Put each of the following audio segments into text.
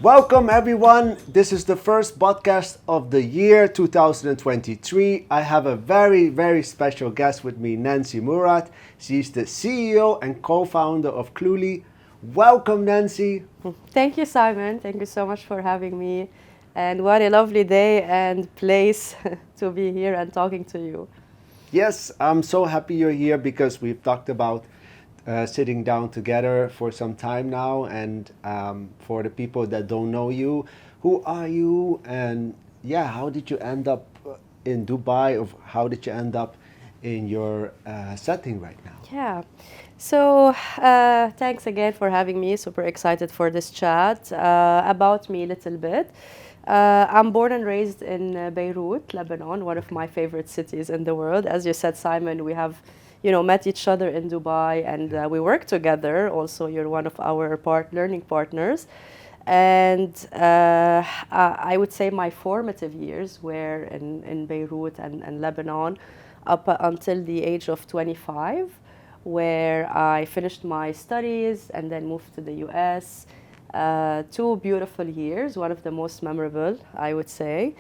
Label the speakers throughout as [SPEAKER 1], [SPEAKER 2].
[SPEAKER 1] Welcome everyone. This is the first podcast of the year 2023. I have a very special guest with me, Nancy Mourad. She's the CEO and co-founder of Kluly. Welcome, Nancy.
[SPEAKER 2] Thank you, Simon. Thank you so much for having me. And what a lovely day and place to be here and talking to you.
[SPEAKER 1] Yes, I'm so happy you're here because we've talked about sitting down together for some time now. And for the people that don't know you, who are you? And yeah, how did you end up in Dubai? Or how did you end up in your setting right now?
[SPEAKER 2] Yeah. So thanks again for having me. Super excited for this chat. About me a little bit. I'm born and raised in Beirut, Lebanon, one of my favorite cities in the world. As you said, Simon, we have met each other in Dubai and we work together. Also, you're one of our learning partners. And I would say my formative years were in Beirut and Lebanon up until the age of 25, where I finished my studies and then moved to the US. 2 beautiful years, one of the most memorable, I would say.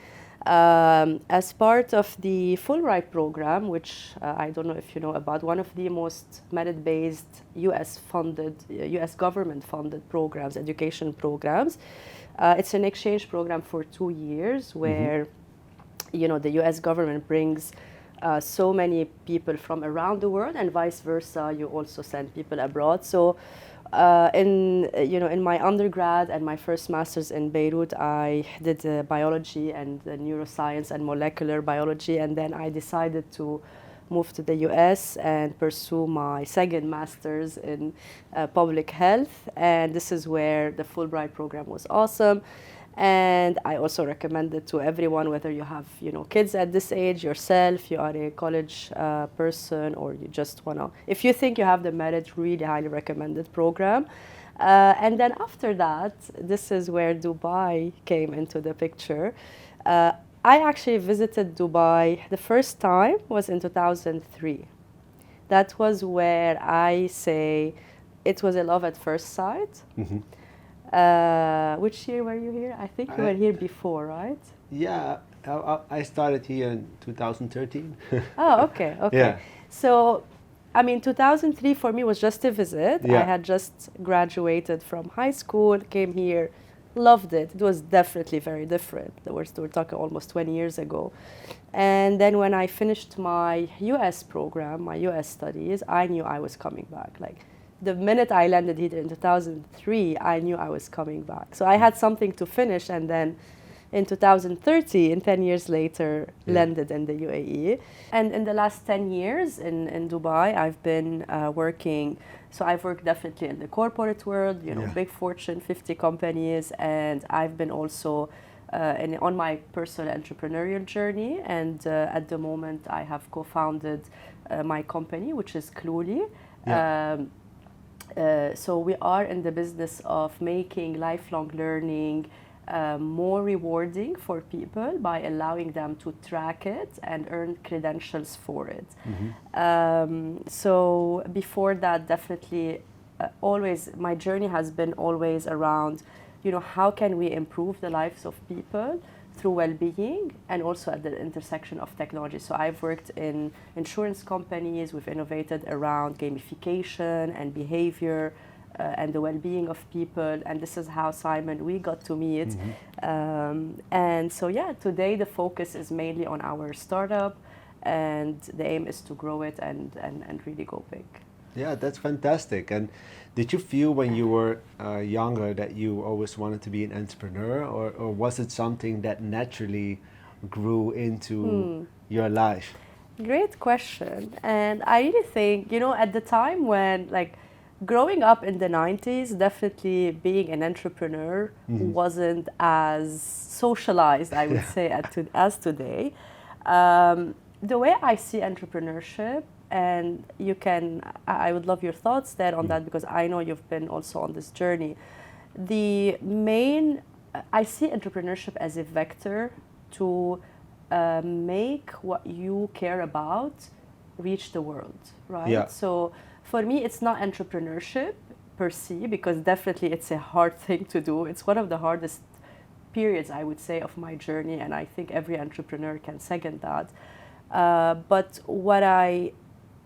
[SPEAKER 2] As part of the Fulbright program, which I don't know if you know about, one of the most merit-based US government-funded programs, education programs. It's an exchange program for 2 years where, the US government brings so many people from around the world, and vice versa. You also send people abroad. So in my undergrad and my first master's in Beirut, I did biology and neuroscience and molecular biology, and then I decided to move to the US and pursue my second master's in public health. And this is where the Fulbright program was awesome. And I also recommend it to everyone, whether you have kids at this age, yourself, you are a college person, or you just wanna, if you think you have the merit, really highly recommended program. And then after that, this is where Dubai came into the picture. I actually visited Dubai. The first time was in 2003. That was where I say it was a love at first sight. Which year were you here? I think you were here before, right?
[SPEAKER 1] Yeah, I started here in 2013.
[SPEAKER 2] Oh, okay.
[SPEAKER 1] Yeah.
[SPEAKER 2] So, 2003 for me was just a visit.
[SPEAKER 1] Yeah.
[SPEAKER 2] I had just graduated from high school, came here, loved it. It was definitely very different. We're talking almost 20 years ago. And then when I finished my US program, my US studies, I knew I was coming back. Like, the minute I landed here in 2003, I knew I was coming back. So I had something to finish, and then in 2013, 10 years later, landed in the UAE. And in the last 10 years in Dubai, I've been working. So I've worked definitely in the corporate world, big Fortune 50 companies, and I've been also on my personal entrepreneurial journey. And at the moment, I have co-founded my company, which is Kluly.
[SPEAKER 1] Yeah.
[SPEAKER 2] So we are in the business of making lifelong learning more rewarding for people by allowing them to track it and earn credentials for it. So before that, definitely, always my journey has been always around, how can we improve the lives of people through well-being, and also at the intersection of technology. So I've worked in insurance companies. We've innovated around gamification and behavior and the well-being of people. And this is how, Simon, we got to meet. And so, today the focus is mainly on our startup, and the aim is to grow it and really go big.
[SPEAKER 1] Yeah, that's fantastic. And did you feel when you were younger that you always wanted to be an entrepreneur, or was it something that naturally grew into your life?
[SPEAKER 2] Great question. And I really think, at the time when, growing up in the 90s, definitely being an entrepreneur wasn't as socialized, I would say, as today. The way I see entrepreneurship, and I would love your thoughts there on that, because I know you've been also on this journey. I see entrepreneurship as a vector to make what you care about reach the world, right?
[SPEAKER 1] Yeah.
[SPEAKER 2] So for me, it's not entrepreneurship. per se, because definitely it's a hard thing to do. It's one of the hardest periods, I would say, of my journey, and I think every entrepreneur can second that. But what I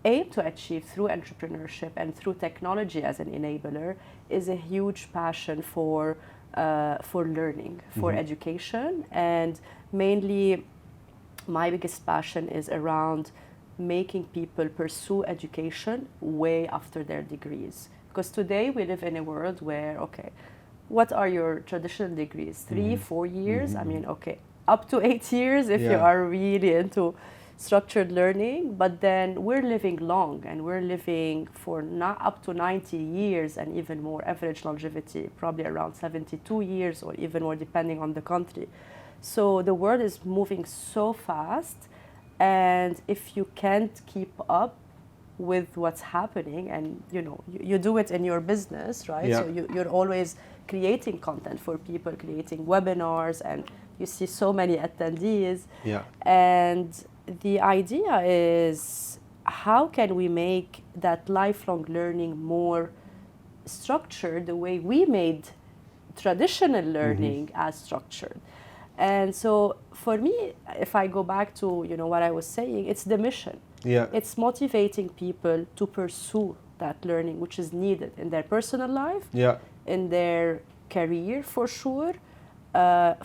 [SPEAKER 2] aim to achieve through entrepreneurship and through technology as an enabler is a huge passion for learning, for education, and mainly my biggest passion is around making people pursue education way after their degrees. Because today we live in a world where, okay, what are your traditional degrees? 3, 4 years? I mean, okay, up to 8 years if you are really into structured learning, but then we're living long, and we're living for not up to 90 years and even more, average longevity probably around 72 years or even more depending on the country. So the world is moving so fast, and if you can't keep up with what's happening, and you do it in your business, right? So you're always creating content for people, creating webinars, and you see so many attendees. And the idea is, how can we make that lifelong learning more structured the way we made traditional learning as structured? And so for me, if I go back to what I was saying, it's the mission. It's motivating people to pursue that learning, which is needed in their personal life, in their career for sure,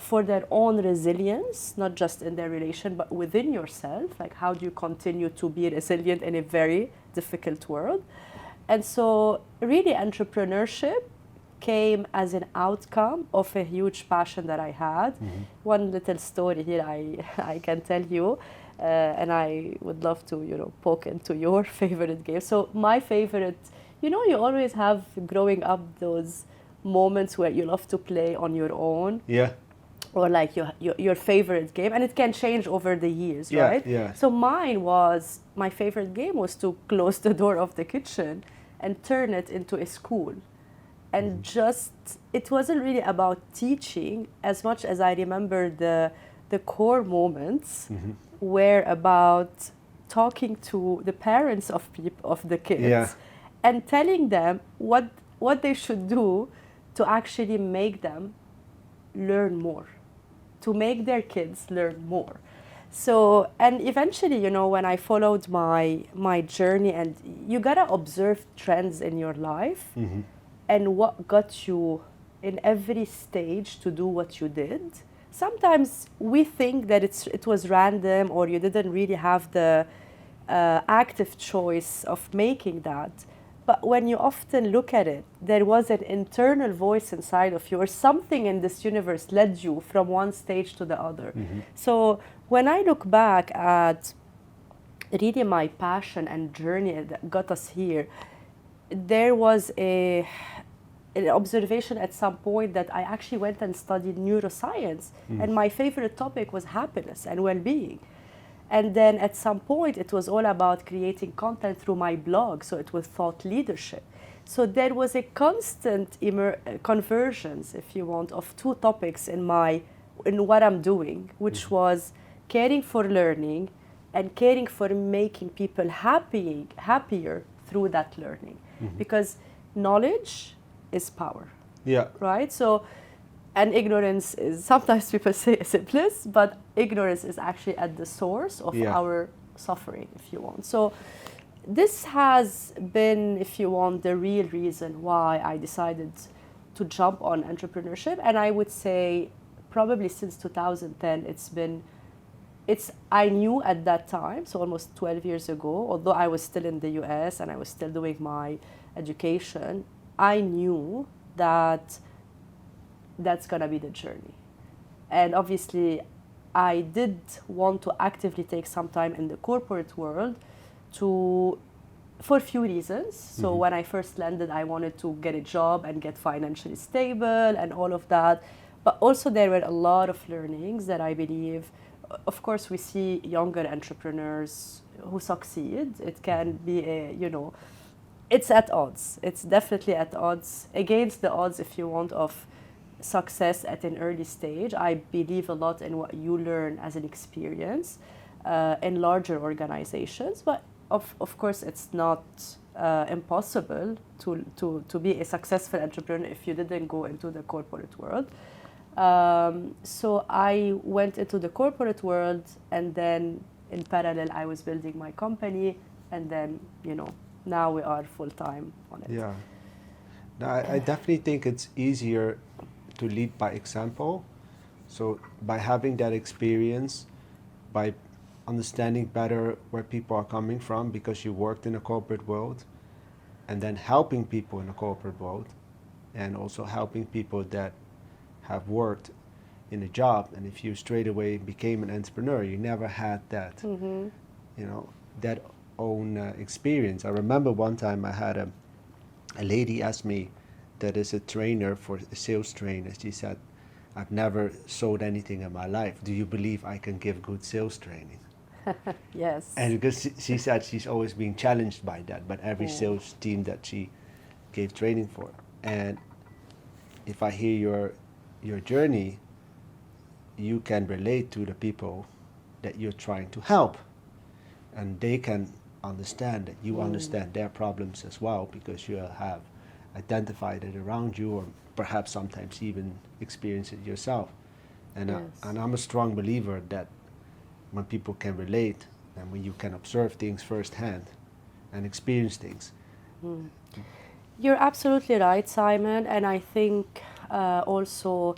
[SPEAKER 2] for their own resilience, not just in their relation, but within yourself. Like, how do you continue to be resilient in a very difficult world? And so really entrepreneurship came as an outcome of a huge passion that I had. One little story here I can tell you, and I would love to poke into your favorite game. So my favorite, you always have growing up those moments where you love to play on your own, or like your favorite game, and it can change over the years, right? So my favorite game was to close the door of the kitchen and turn it into a school. And just, it wasn't really about teaching as much as I remember the core moments were about talking to the parents of the kids, and telling them what they should do to actually make them learn more, to make their kids learn more. So, and eventually, when I followed my journey, and you gotta observe trends in your life, and what got you in every stage to do what you did. Sometimes we think that it was random, or you didn't really have the active choice of making that. But when you often look at it, there was an internal voice inside of you, or something in this universe led you from one stage to the other. So when I look back at really my passion and journey that got us here, there was an observation at some point that I actually went and studied neuroscience, and my favorite topic was happiness and well-being. And then at some point, it was all about creating content through my blog, so it was thought leadership. So there was a constant convergence, if you want, of two topics in what I'm doing, which was caring for learning and caring for making people happier through that learning. Because knowledge is power. Right? So, and ignorance is, sometimes people say it's a bliss, but ignorance is actually at the source of our suffering, if you want. So this has been, if you want, the real reason why I decided to jump on entrepreneurship. And I would say probably since 2010, I knew at that time, so almost 12 years ago, although I was still in the US and I was still doing my education, I knew that that's going to be the journey. And obviously, I did want to actively take some time in the corporate world for a few reasons. So when I first landed, I wanted to get a job and get financially stable and all of that. But also there were a lot of learnings that I believe, of course, we see younger entrepreneurs who succeed. It can be it's at odds. It's definitely at odds, against the odds, if you want, of success at an early stage. I believe a lot in what you learn as an experience in larger organizations. But of course, it's not impossible to be a successful entrepreneur if you didn't go into the corporate world. So I went into the corporate world, and then in parallel, I was building my company, and then, now we are full time on it.
[SPEAKER 1] Yeah. No, I definitely think it's easier to lead by example. So by having that experience, by understanding better where people are coming from because you worked in a corporate world, and then helping people in the corporate world, and also helping people that have worked in a job, and if you straight away became an entrepreneur, you never had that,
[SPEAKER 2] Mm-hmm.
[SPEAKER 1] that own experience. I remember one time I had a lady asked me that is a trainer for a sales trainer. She said, I've never sold anything in my life. Do you believe I can give good sales training?
[SPEAKER 2] Yes.
[SPEAKER 1] And because she said she's always being challenged by that, but every
[SPEAKER 2] Mm.
[SPEAKER 1] sales team that she gave training for. And if I hear your journey, you can relate to the people that you're trying to help, and they can understand that you understand their problems as well, because you have identified it around you, or perhaps sometimes even experienced it yourself. And,
[SPEAKER 2] Yes.
[SPEAKER 1] and I'm a strong believer that when people can relate, and when you can observe things firsthand and experience things.
[SPEAKER 2] You're absolutely right, Simon. And I think also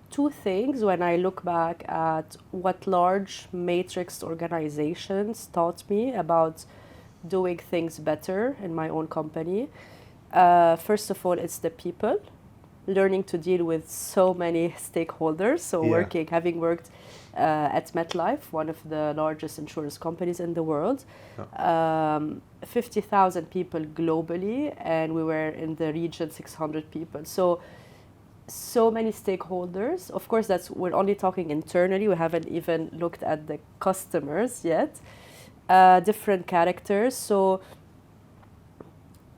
[SPEAKER 2] two things when I look back at what large matrix organizations taught me about doing things better in my own company. First of all, it's the people, learning to deal with so many stakeholders. So
[SPEAKER 1] Yeah.
[SPEAKER 2] having worked at MetLife, one of the largest insurance companies in the world, 50,000 people globally, and we were in the region 600 people. So many stakeholders. Of course, we're only talking internally. We haven't even looked at the customers yet. Different characters. So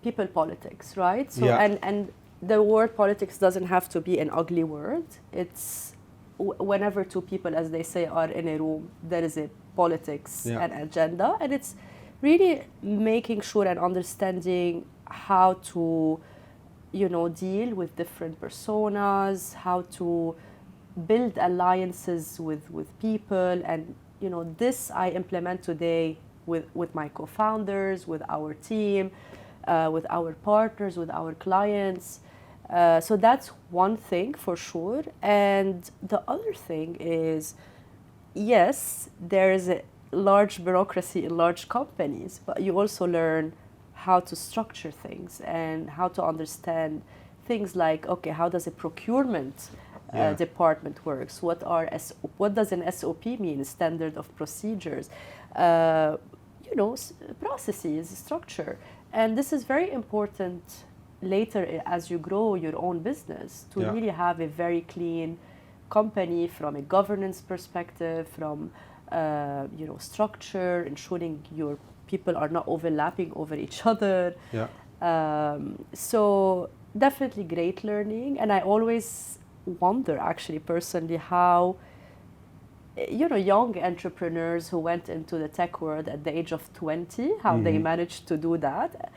[SPEAKER 2] people politics, right? So
[SPEAKER 1] Yeah.
[SPEAKER 2] and the word politics doesn't have to be an ugly word. It's whenever two people, as they say, are in a room, there is a politics
[SPEAKER 1] Yeah.
[SPEAKER 2] and agenda, and it's really making sure and understanding how to, deal with different personas, how to build alliances with people, and this I implement today with my co-founders, with our team, with our partners, with our clients. So that's one thing for sure. And the other thing is, yes, there is a large bureaucracy in large companies, but you also learn how to structure things and how to understand things like, okay, how does a procurement
[SPEAKER 1] Yeah.
[SPEAKER 2] department works? What does an SOP mean? Standard of procedures, processes, structure. And this is very important later as you grow your own business, to
[SPEAKER 1] Yeah.
[SPEAKER 2] really have a very clean company from a governance perspective, from structure, ensuring your people are not overlapping over each other.
[SPEAKER 1] Yeah.
[SPEAKER 2] So definitely great learning. And I always wonder, actually, personally, how young entrepreneurs who went into the tech world at the age of 20, how they managed to do that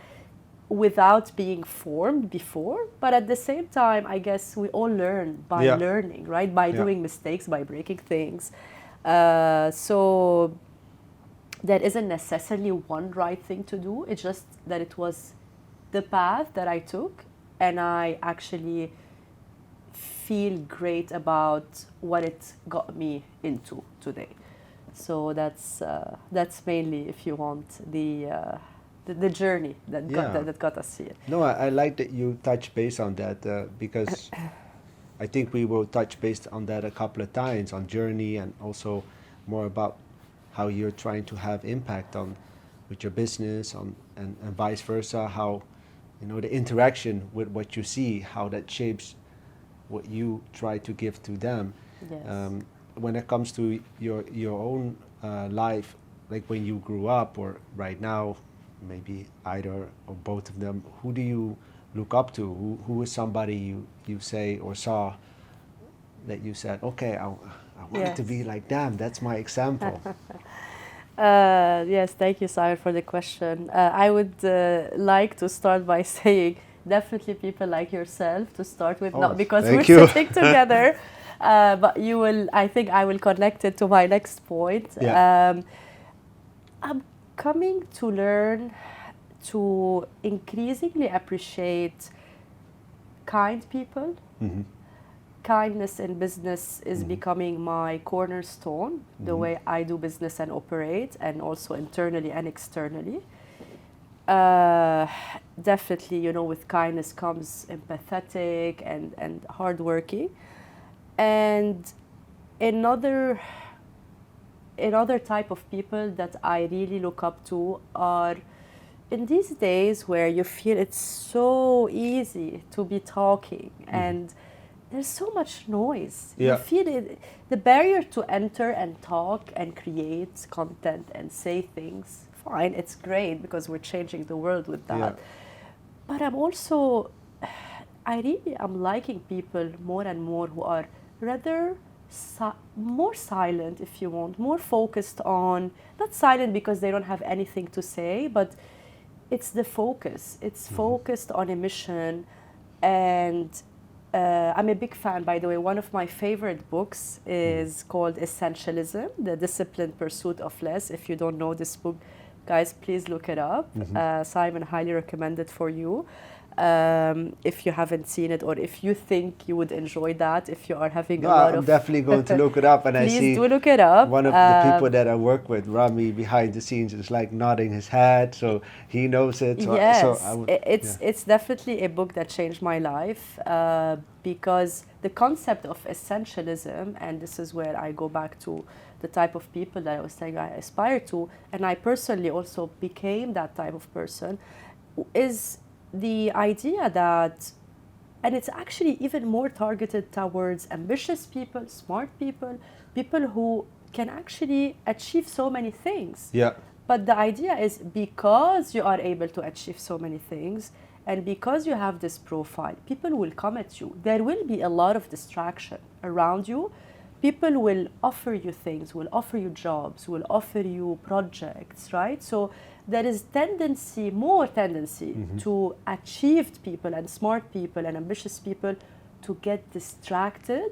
[SPEAKER 2] without being formed before. But at the same time, I guess we all learn by
[SPEAKER 1] Yeah.
[SPEAKER 2] learning, right? By
[SPEAKER 1] Yeah.
[SPEAKER 2] doing mistakes, by breaking things. So there isn't necessarily one right thing to do. It's just that it was the path that I took, and I actually feel great about what it got me into today. So that's mainly, if you want, the journey that
[SPEAKER 1] Yeah.
[SPEAKER 2] that got us here.
[SPEAKER 1] No, I like that you touch base on that, because I think we will touch base on that a couple of times, on journey, and also more about how you're trying to have impact on with your business, and vice versa, how the interaction with what you see, how that shapes what you try to give to them.
[SPEAKER 2] Yes.
[SPEAKER 1] When it comes to your own life, like when you grew up or right now, maybe either or both of them, who do you look up to? Who is somebody you say or saw that you said, okay, I want to be
[SPEAKER 2] Yes.
[SPEAKER 1] like them. That's my example.
[SPEAKER 2] Yes, thank you, Simon, for the question. I would like to start by saying definitely people like yourself to start with,
[SPEAKER 1] Oh,
[SPEAKER 2] not because we're
[SPEAKER 1] thank you.
[SPEAKER 2] sitting together, but you will, I think I will connect it to my next point.
[SPEAKER 1] Yeah.
[SPEAKER 2] I'm coming to learn to increasingly appreciate kind people.
[SPEAKER 1] Mm-hmm.
[SPEAKER 2] Kindness in business is becoming my cornerstone, the way I do business and operate, and also internally and externally. Uh, Definitely, you know, with kindness comes empathetic and hardworking. And another another type of people that I really look up to are in these days where you feel it's so easy to be talking and there's so much noise. You
[SPEAKER 1] Yeah.
[SPEAKER 2] feel it, the barrier to enter and talk and create content and say things. Fine, it's great because we're changing the world with that.
[SPEAKER 1] Yeah.
[SPEAKER 2] But I'm also, I really am liking people more and more who are rather more silent, if you want, more focused on, not silent because they don't have anything to say, but it's the focus. It's focused on a mission. And I'm a big fan, by the way. One of my favorite books is called Essentialism, The Disciplined Pursuit of Less. If you don't know this book, guys, please look it up. Simon, highly recommend it for you. If you haven't seen it, or if you think you would enjoy that, if you are having
[SPEAKER 1] No,
[SPEAKER 2] a lot
[SPEAKER 1] I'm
[SPEAKER 2] of...
[SPEAKER 1] definitely going to look it up, and I
[SPEAKER 2] Please
[SPEAKER 1] see
[SPEAKER 2] do look it up.
[SPEAKER 1] one of the people that I work with, Rami, behind the scenes is like nodding his head, so he knows it. So,
[SPEAKER 2] Yes,
[SPEAKER 1] I would,
[SPEAKER 2] it's definitely a book that changed my life because the concept of essentialism, and this is where I go back to the type of people that I was saying I aspire to, and I personally also became that type of person, is the idea that, and it's actually even more targeted towards ambitious people, smart people, people who can actually achieve so many things.
[SPEAKER 1] yeah,
[SPEAKER 2] But the idea is because you are able to achieve so many things and because you have this profile, people will come at you. There will be a lot of distraction around you. People will offer you things, will offer you jobs, will offer you projects, right? So there is more tendency to achieved people and smart people and ambitious people to get distracted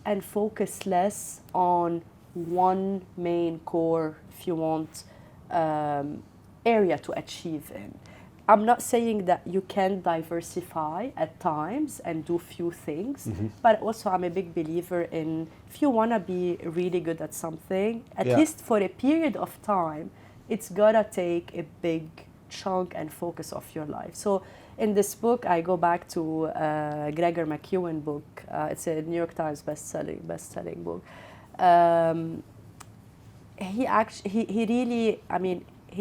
[SPEAKER 2] and focus less on one main core, if you want, area to achieve in. I'm not saying that you can diversify at times and do few things, but also I'm a big believer in if you want to be really good at something, at least for a period of time, it's gotta take a big chunk and focus of your life. So in this book, I go back to Gregor McEwen book. It's a New York Times best-selling book. He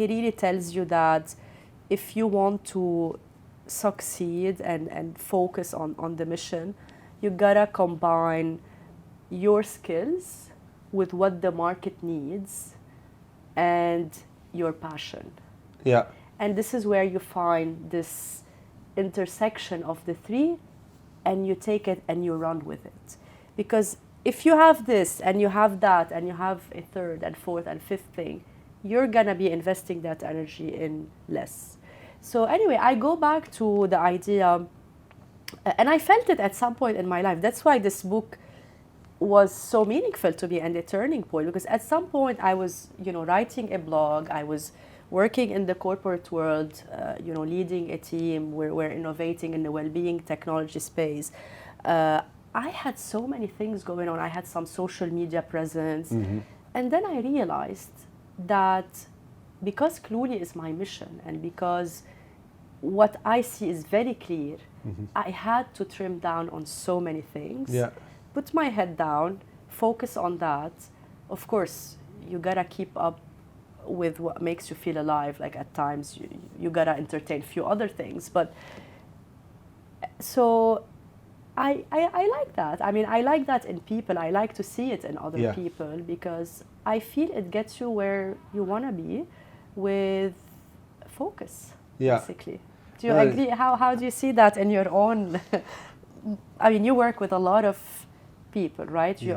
[SPEAKER 2] really tells you that if you want to succeed and focus on the mission, you gotta combine your skills with what the market needs and your passion.
[SPEAKER 1] yeah,
[SPEAKER 2] And this is where you find this intersection of the three, and you take it and you run with it. Because if you have this and you have that and you have a third and fourth and fifth thing, you're gonna be investing that energy in less. So anyway, I go back to the idea, and I felt it at some point in my life. That's why this book was so meaningful to me and a turning point, because at some point I was, writing a blog, I was working in the corporate world, leading a team where we're innovating in the well-being technology space. I had so many things going on. I had some social media presence. And then I realized that because Kluly is my mission and because what I see is very clear, I had to trim down on so many things.
[SPEAKER 1] yeah,
[SPEAKER 2] Put my head down, focus on that. Of course, you gotta keep up with what makes you feel alive. Like at times, you gotta entertain a few other things. But so I like that. I mean, I like that in people. I like to see it in other people because I feel it gets you where you wanna be with focus, basically. Do you agree? How do you see that in your own? I mean, you work with a lot of people, right? You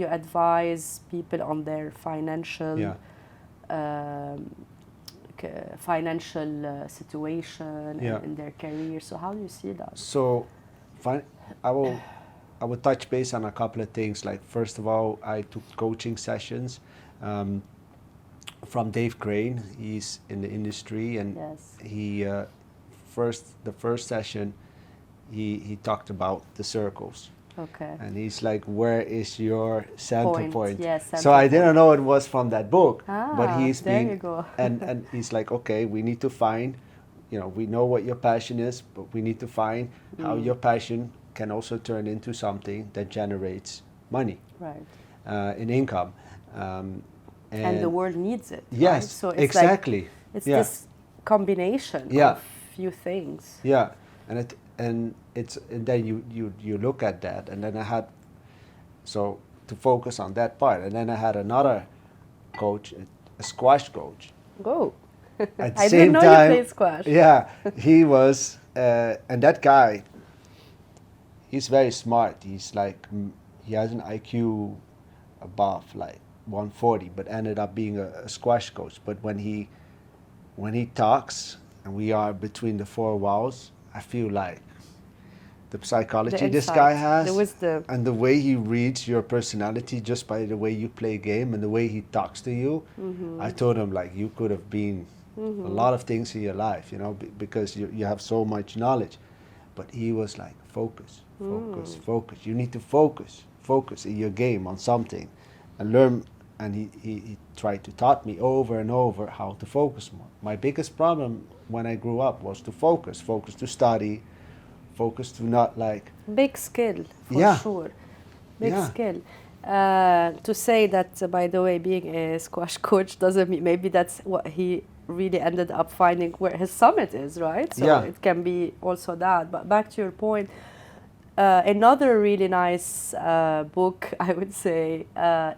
[SPEAKER 2] advise people on their financial um, financial situation
[SPEAKER 1] Yeah.
[SPEAKER 2] in their career. So how do you see that?
[SPEAKER 1] So, I will touch base on a couple of things. Like first of all, I took coaching sessions from Dave Crane. He's in the industry, and
[SPEAKER 2] Yes.
[SPEAKER 1] he the first session, he talked about the circles.
[SPEAKER 2] Okay.
[SPEAKER 1] And he's like, where is your center point?
[SPEAKER 2] Yes,
[SPEAKER 1] So
[SPEAKER 2] center
[SPEAKER 1] I
[SPEAKER 2] point.
[SPEAKER 1] didn't know it was from that book. But
[SPEAKER 2] Ah,
[SPEAKER 1] he's
[SPEAKER 2] there you
[SPEAKER 1] being,
[SPEAKER 2] go.
[SPEAKER 1] and he's like, okay, we need to find, we know what your passion is, but we need to find how your passion can also turn into something that generates money,
[SPEAKER 2] Right.
[SPEAKER 1] in income.
[SPEAKER 2] And the world needs it.
[SPEAKER 1] Yes,
[SPEAKER 2] right? So it's
[SPEAKER 1] exactly.
[SPEAKER 2] like, it's
[SPEAKER 1] Yeah.
[SPEAKER 2] this combination
[SPEAKER 1] Yeah.
[SPEAKER 2] of few things.
[SPEAKER 1] Yeah, and then you look at that, and then I had, so to focus on that part, and then I had another coach, a squash coach.
[SPEAKER 2] Go.
[SPEAKER 1] At the
[SPEAKER 2] I
[SPEAKER 1] same
[SPEAKER 2] didn't know
[SPEAKER 1] time,
[SPEAKER 2] you played squash.
[SPEAKER 1] Yeah, he was, and that guy, he's very smart. He's like, he has an IQ above like 140, but ended up being a squash coach. But when he talks, and we are between the four walls, I feel like the psychology
[SPEAKER 2] The
[SPEAKER 1] this guy
[SPEAKER 2] insight,
[SPEAKER 1] has,
[SPEAKER 2] the wisdom.
[SPEAKER 1] and the way he reads your personality just by the way you play game and the way he talks to you. I told him, like, you could have been a lot of things in your life, because you have so much knowledge. But he was like, focus, focus, focus. You need to focus in your game on something and learn. And he tried to taught me over and over how to focus more. My biggest problem when I grew up was to focus to study, focus to not like.
[SPEAKER 2] Big skill, for
[SPEAKER 1] Yeah.
[SPEAKER 2] sure. Big
[SPEAKER 1] Yeah.
[SPEAKER 2] skill. To say that, by the way, being a squash coach doesn't mean, maybe that's what he really ended up finding where his summit is, right? So
[SPEAKER 1] Yeah.
[SPEAKER 2] it can be also that. But back to your point, another really nice book, I would say,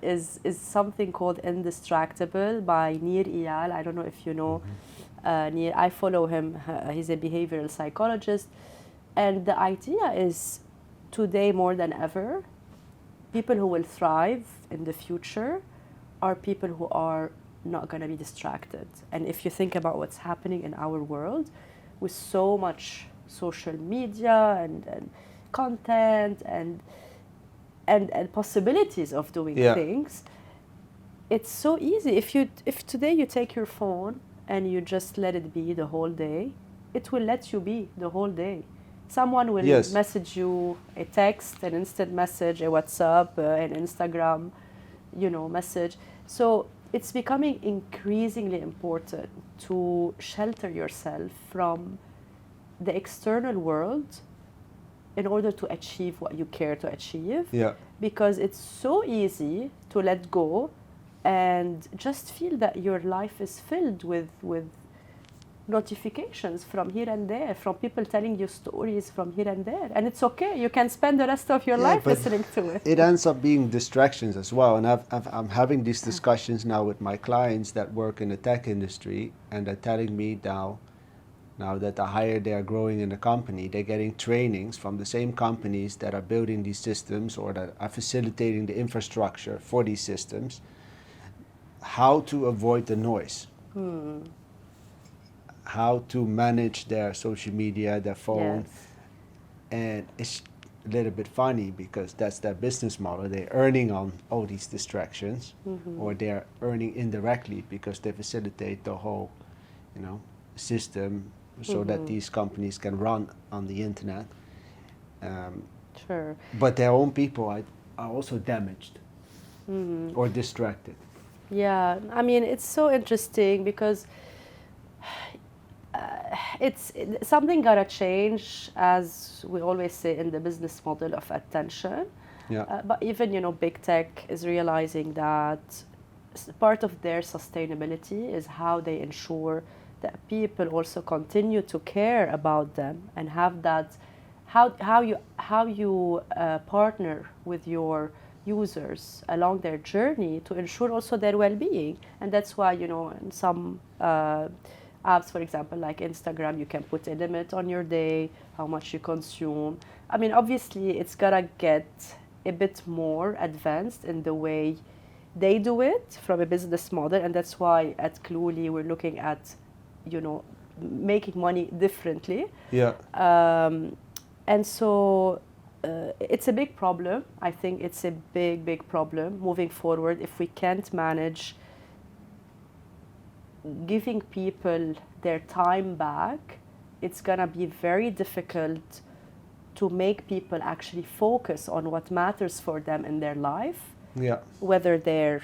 [SPEAKER 2] is something called Indistractable by Nir Eyal. I don't know if you know Nir. I follow him. He's a behavioral psychologist. And the idea is, today more than ever, people who will thrive in the future are people who are not going to be distracted. And if you think about what's happening in our world with so much social media and content and possibilities of doing
[SPEAKER 1] Yeah.
[SPEAKER 2] things, it's so easy. If today you take your phone and you just let it be the whole day, it will let you be the whole day. Someone will
[SPEAKER 1] Yes.
[SPEAKER 2] message you a text, an instant message, a WhatsApp, an Instagram, message. So it's becoming increasingly important to shelter yourself from the external world in order to achieve what you care to achieve.
[SPEAKER 1] Yeah.
[SPEAKER 2] Because it's so easy to let go and just feel that your life is filled with notifications from here and there, from people telling you stories from here and there. And it's okay. You can spend the rest of your
[SPEAKER 1] Yeah,
[SPEAKER 2] life
[SPEAKER 1] but
[SPEAKER 2] listening to it.
[SPEAKER 1] It ends up being distractions as well. And I'm having these discussions now with my clients that work in the tech industry, and they're telling me now that the higher they are growing in the company, they're getting trainings from the same companies that are building these systems or that are facilitating the infrastructure for these systems, how to avoid the noise. How to manage their social media, their phone.
[SPEAKER 2] Yes.
[SPEAKER 1] And it's a little bit funny because that's their business model. They're earning on all these distractions, or they're earning indirectly because they facilitate the whole, system so that these companies can run on the internet.
[SPEAKER 2] Sure.
[SPEAKER 1] But their own people are also damaged or distracted.
[SPEAKER 2] Yeah, I mean, it's so interesting because something gotta change, as we always say, in the business model of attention.
[SPEAKER 1] Yeah.
[SPEAKER 2] But even, big tech is realizing that part of their sustainability is how they ensure that people also continue to care about them and have that, how you partner with your users along their journey to ensure also their well-being. And that's why, in some apps, for example, like Instagram, you can put a limit on your day, how much you consume. I mean, obviously, it's gotta get a bit more advanced in the way they do it from a business model, and that's why at Kluly we're looking at, making money differently.
[SPEAKER 1] Yeah.
[SPEAKER 2] And so it's a big problem. I think it's a big, big problem moving forward if we can't manage giving people their time back. It's going to be very difficult to make people actually focus on what matters for them in their life,
[SPEAKER 1] Yeah.
[SPEAKER 2] whether their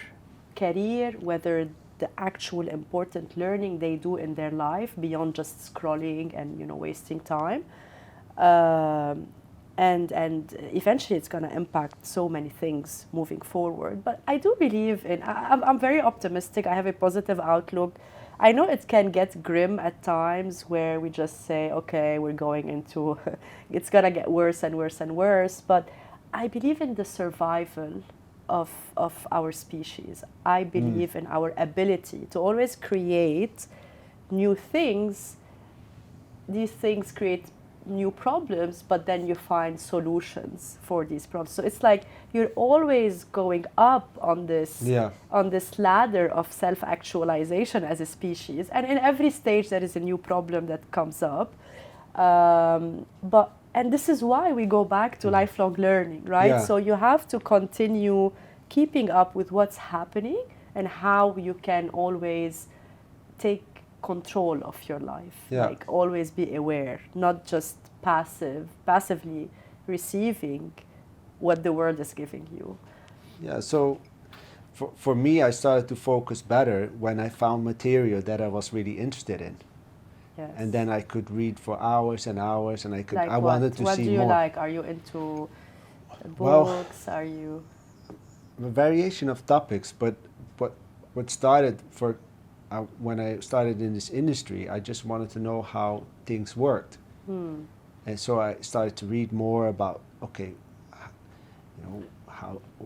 [SPEAKER 2] career, whether the actual important learning they do in their life beyond just scrolling and wasting time. And eventually it's going to impact so many things moving forward. But I do believe I'm very optimistic. I have a positive outlook. I know it can get grim at times where we just say, okay, we're going into, it's going to get worse and worse and worse. But I believe in the survival of our species. I believe in our ability to always create new things. These things create new problems, but then you find solutions for these problems. So it's like you're always going up on this ladder of self-actualization as a species, and in every stage there is a new problem that comes up. And this is why we go back to lifelong learning, right?
[SPEAKER 1] Yeah.
[SPEAKER 2] So you have to continue keeping up with what's happening and how you can always take control of your life.
[SPEAKER 1] Yeah.
[SPEAKER 2] Like always be aware, not just passively receiving what the world is giving you.
[SPEAKER 1] Yeah, so for me, I started to focus better when I found material that I was really interested in.
[SPEAKER 2] Yes.
[SPEAKER 1] And then I could read for hours and hours, and
[SPEAKER 2] Like
[SPEAKER 1] I wanted to
[SPEAKER 2] what
[SPEAKER 1] see
[SPEAKER 2] do you
[SPEAKER 1] more.
[SPEAKER 2] like? Are you into
[SPEAKER 1] Well,
[SPEAKER 2] books? Are you...
[SPEAKER 1] A variation of topics, but what started when I started in this industry, I just wanted to know how things worked. And so I started to read more about, okay,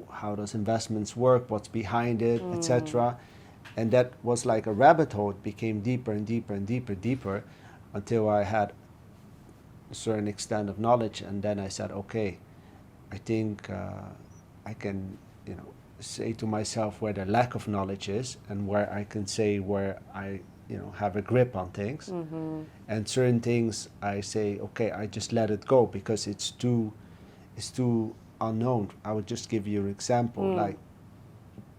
[SPEAKER 1] how does investments work, what's behind it, etc. And that was like a rabbit hole. It became deeper and deeper and deeper until I had a certain extent of knowledge. And then I said, okay, I think I can, say to myself where the lack of knowledge is and where I can say where I, have a grip on things. And certain things I say, okay, I just let it go because it's too unknown. I would just give you an example. Like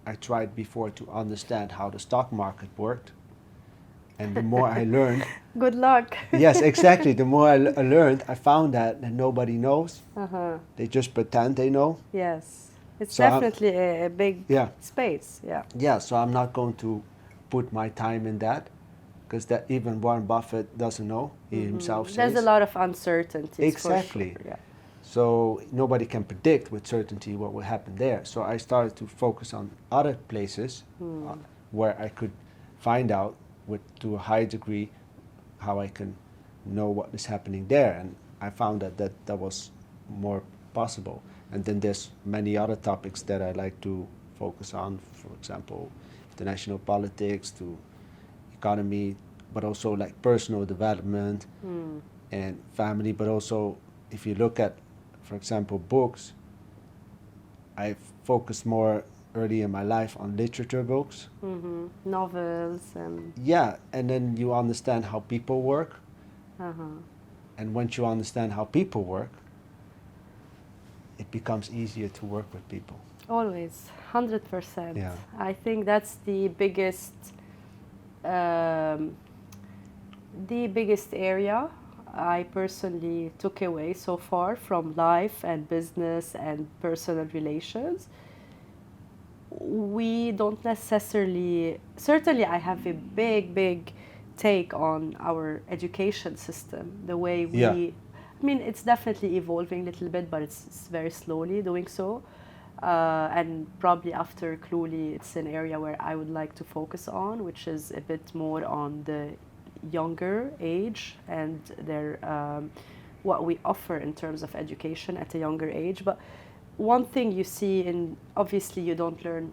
[SPEAKER 1] I tried before to understand how the stock market worked. And the more I learned...
[SPEAKER 2] Good luck.
[SPEAKER 1] Yes, exactly. The more I learned, I found that nobody knows. They just pretend they know.
[SPEAKER 2] Yes. It's
[SPEAKER 1] So
[SPEAKER 2] definitely a big space. Yeah.
[SPEAKER 1] Yeah, so I'm not going to put my time in that because that even Warren Buffett doesn't know. He himself says.
[SPEAKER 2] There's a lot of uncertainties.
[SPEAKER 1] Exactly.
[SPEAKER 2] For sure. Yeah.
[SPEAKER 1] So nobody can predict with certainty what will happen there. So I started to focus on other places where I could find out to a high degree how I can know what is happening there. And I found that was more possible. And then there's many other topics that I like to focus on, for example, international politics to economy, but also like personal development and family. But also, if you look at, for example, books, I focused more early in my life on literature books.
[SPEAKER 2] Novels and...
[SPEAKER 1] Yeah, and then you understand how people work. And once you understand how people work, it becomes easier to work with people.
[SPEAKER 2] Always, 100%.
[SPEAKER 1] Yeah.
[SPEAKER 2] I think that's the biggest area I personally took away so far from life and business and personal relations. We don't necessarily... Certainly, I have a big take on our education system, the way we...
[SPEAKER 1] Yeah.
[SPEAKER 2] I mean, it's definitely evolving a little bit, but it's very slowly doing so. And probably after Kluly, it's an area where I would like to focus on, which is a bit more on the younger age and what we offer in terms of education at a younger age. But one thing you see obviously you don't learn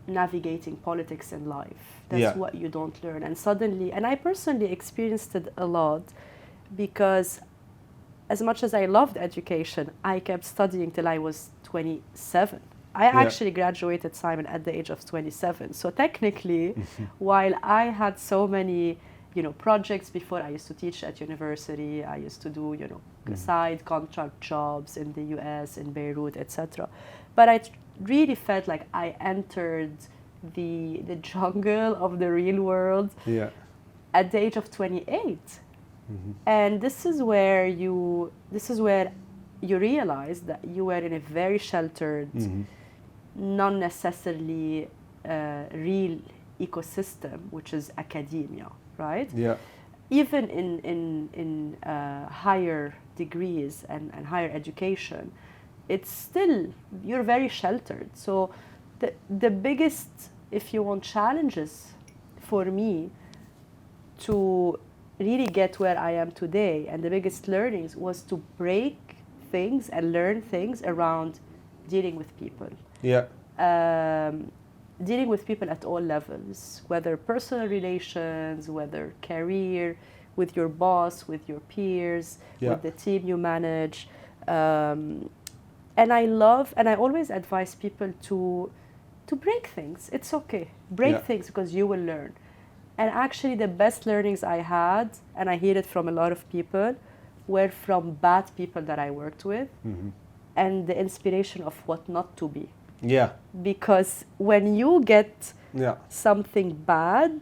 [SPEAKER 2] navigating politics in life. That's what you don't learn. And suddenly, and I personally experienced it a lot because as much as I loved education, I kept studying till I was 27. I
[SPEAKER 1] Yeah.
[SPEAKER 2] actually graduated, Simon, at the age of 27. So technically, while I had so many, projects before, I used to teach at university, I used to do, side contract jobs in the US, in Beirut, etc. But I really felt like I entered the jungle of the real world
[SPEAKER 1] Yeah.
[SPEAKER 2] at the age of 28. And this is where you realize that you were in a very sheltered, not necessarily real ecosystem, which is academia, right?
[SPEAKER 1] Yeah.
[SPEAKER 2] Even in higher degrees and higher education, it's still, you're very sheltered. So the biggest, if you want, challenges for me to really get where I am today, and the biggest learnings, was to break things and learn things around dealing with people.
[SPEAKER 1] Yeah.
[SPEAKER 2] Dealing with people at all levels, whether personal relations, whether career, with your boss, with your peers,
[SPEAKER 1] Yeah.
[SPEAKER 2] with the team you manage. And I always advise people to break things. It's okay. Break
[SPEAKER 1] Yeah.
[SPEAKER 2] things, because you will learn. And actually the best learnings I had, and I hear it from a lot of people, were from bad people that I worked with, and the inspiration of what not to be.
[SPEAKER 1] Yeah.
[SPEAKER 2] Because when you get
[SPEAKER 1] Yeah.
[SPEAKER 2] something bad,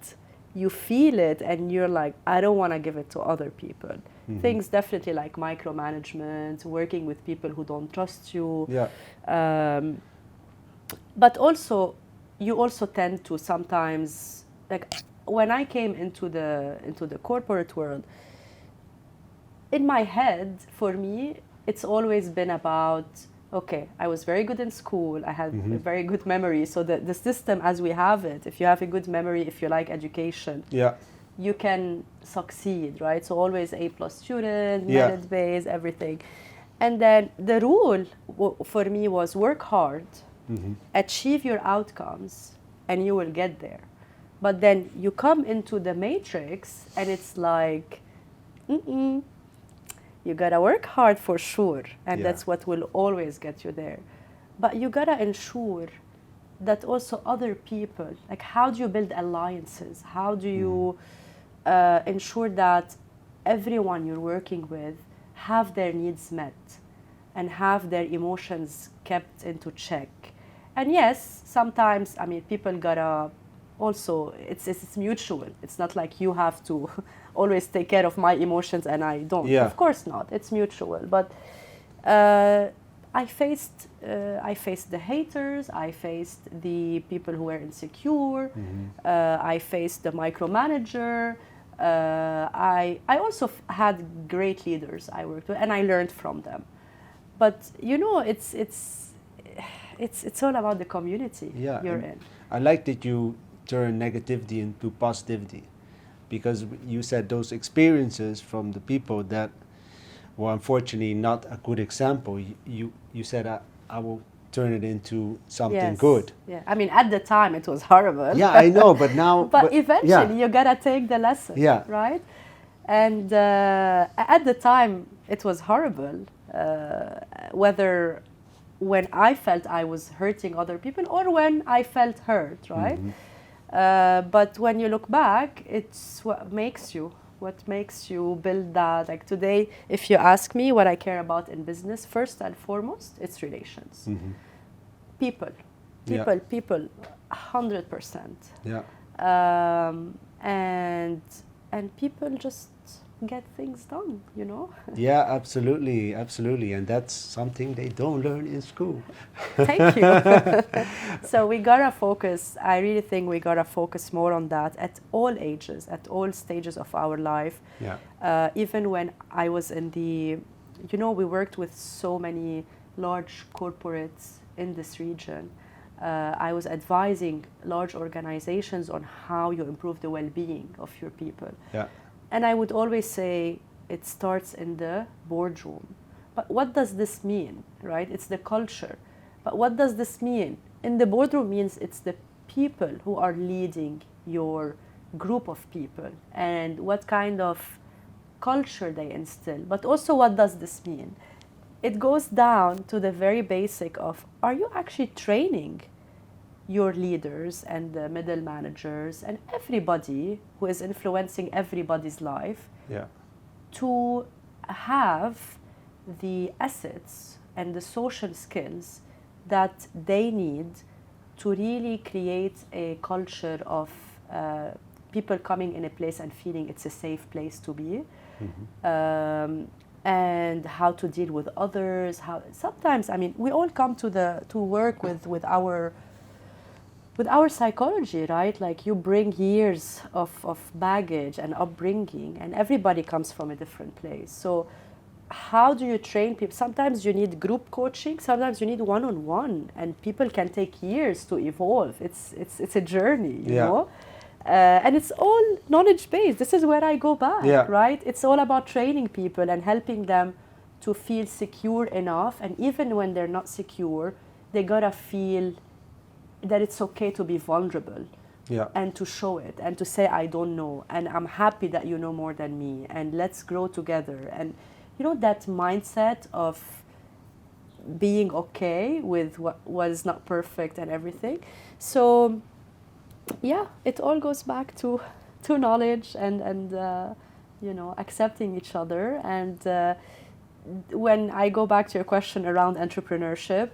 [SPEAKER 2] you feel it and you're like, I don't want to give it to other people. Things definitely like micromanagement, working with people who don't trust you.
[SPEAKER 1] Yeah.
[SPEAKER 2] But also, you also tend to sometimes, like when I came into the corporate world, in my head, for me, it's always been about, okay, I was very good in school, I had a very good memory. So the system as we have it, if you have a good memory, if you like education,
[SPEAKER 1] Yeah.
[SPEAKER 2] you can succeed, right? So always A+ student,
[SPEAKER 1] Yeah.
[SPEAKER 2] merit based, everything. And then the rule for me was work hard, achieve your outcomes, and you will get there. But then you come into the matrix and it's like, you gotta work hard for sure, and
[SPEAKER 1] Yeah.
[SPEAKER 2] that's what will always get you there. But you gotta ensure that also other people, like how do you build alliances? How do you ensure that everyone you're working with have their needs met and have their emotions kept into check? And yes, sometimes, I mean, people gotta also, it's mutual. It's not like you have to always take care of my emotions and I don't.
[SPEAKER 1] Yeah.
[SPEAKER 2] Of course not. It's mutual. But I faced the haters. I faced the people who were insecure. I faced the micromanager. I also had great leaders I worked with, and I learned from them. But it's all about the community you're in.
[SPEAKER 1] I like that you turn negativity into positivity, because you said those experiences from the people that were unfortunately not a good example, you said I will turn it into something good.
[SPEAKER 2] Yeah, I mean, at the time it was horrible.
[SPEAKER 1] Yeah, I know, but now.
[SPEAKER 2] but eventually you gotta take the lesson,
[SPEAKER 1] Yeah.
[SPEAKER 2] right? And at the time it was horrible, whether when I felt I was hurting other people or when I felt hurt, right? But when you look back, it's what makes you build that. Like today, if you ask me what I care about in business, first and foremost, it's relations. People, 100%.
[SPEAKER 1] Yeah.
[SPEAKER 2] And people just get things done,
[SPEAKER 1] Yeah, absolutely, and that's something they don't learn in school.
[SPEAKER 2] Thank you. So we gotta focus. I really think we gotta focus more on that at all ages, at all stages of our life.
[SPEAKER 1] Yeah.
[SPEAKER 2] Even when I was in we worked with so many large corporates in this region. I was advising large organizations on how you improve the well-being of your people.
[SPEAKER 1] Yeah.
[SPEAKER 2] And I would always say it starts in the boardroom. But what does this mean, right? It's the culture. But what does this mean? In the boardroom means it's the people who are leading your group of people and what kind of culture they instill. But also, what does this mean? it goes down to the very basic of, are you actually training your leaders and the middle managers and everybody who is influencing everybody's life
[SPEAKER 1] Yeah.
[SPEAKER 2] to have the assets and the social skills that they need to really create a culture of people coming in a place and feeling it's a safe place to be, and how to deal with others. How sometimes, I mean, we all come to work with our psychology, right? Like, you bring years of baggage and upbringing, and everybody comes from a different place. So how do you train people? Sometimes you need group coaching, sometimes you need one-on-one, and people can take years to evolve. It's a journey, you know? And it's all knowledge-based. This is where I go back, right? It's all about training people and helping them to feel secure enough, and even when they're not secure, they gotta feel that it's okay to be vulnerable, and to show it, and to say, I don't know, and I'm happy that you know more than me, and let's grow together. And you know, that mindset of being okay with what was not perfect and everything. So yeah, it all goes back to knowledge and you know, accepting each other. And when I go back to your question around entrepreneurship,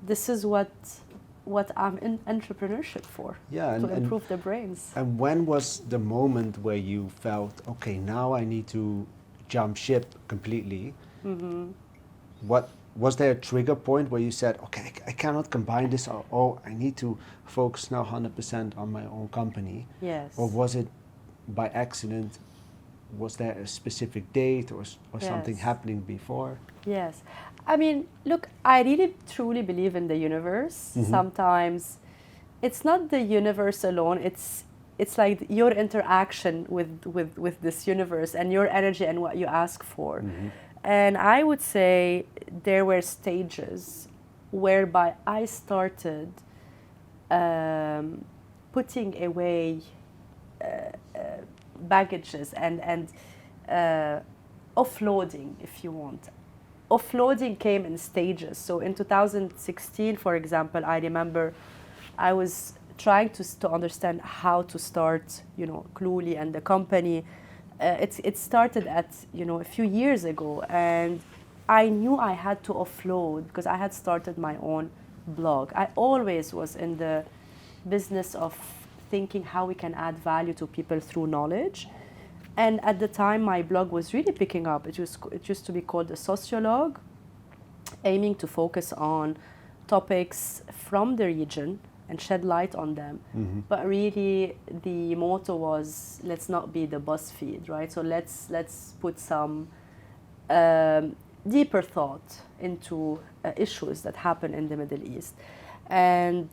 [SPEAKER 2] this is what I'm in entrepreneurship for, to improve the brains.
[SPEAKER 1] And when was the moment where you felt, okay, now I need to jump ship completely? What was there a trigger point where you said, okay, I cannot combine this, or I need to focus now 100% on my own company?
[SPEAKER 2] Yes.
[SPEAKER 1] Or was it by accident? Was there a specific date or something happening before?
[SPEAKER 2] Yes. I mean, look, I really truly believe in the universe. Sometimes it's not the universe alone. It's like your interaction with this universe and your energy and what you ask for. And I would say there were stages whereby I started putting away baggages and offloading, if you want. Offloading came in stages. So in 2016, for example, I remember I was trying to understand how to start, you know, Kluly and the company. It started at, you know, a few years ago, and I knew I had to offload because I had started my own blog. I always was in the business of thinking how we can add value to people through knowledge. And at the time, my blog was really picking up. It used to be called The Sociologue, aiming to focus on topics from the region and shed light on them. But really, the motto was, let's not be the BuzzFeed, right? So let's put some deeper thought into issues that happen in the Middle East. And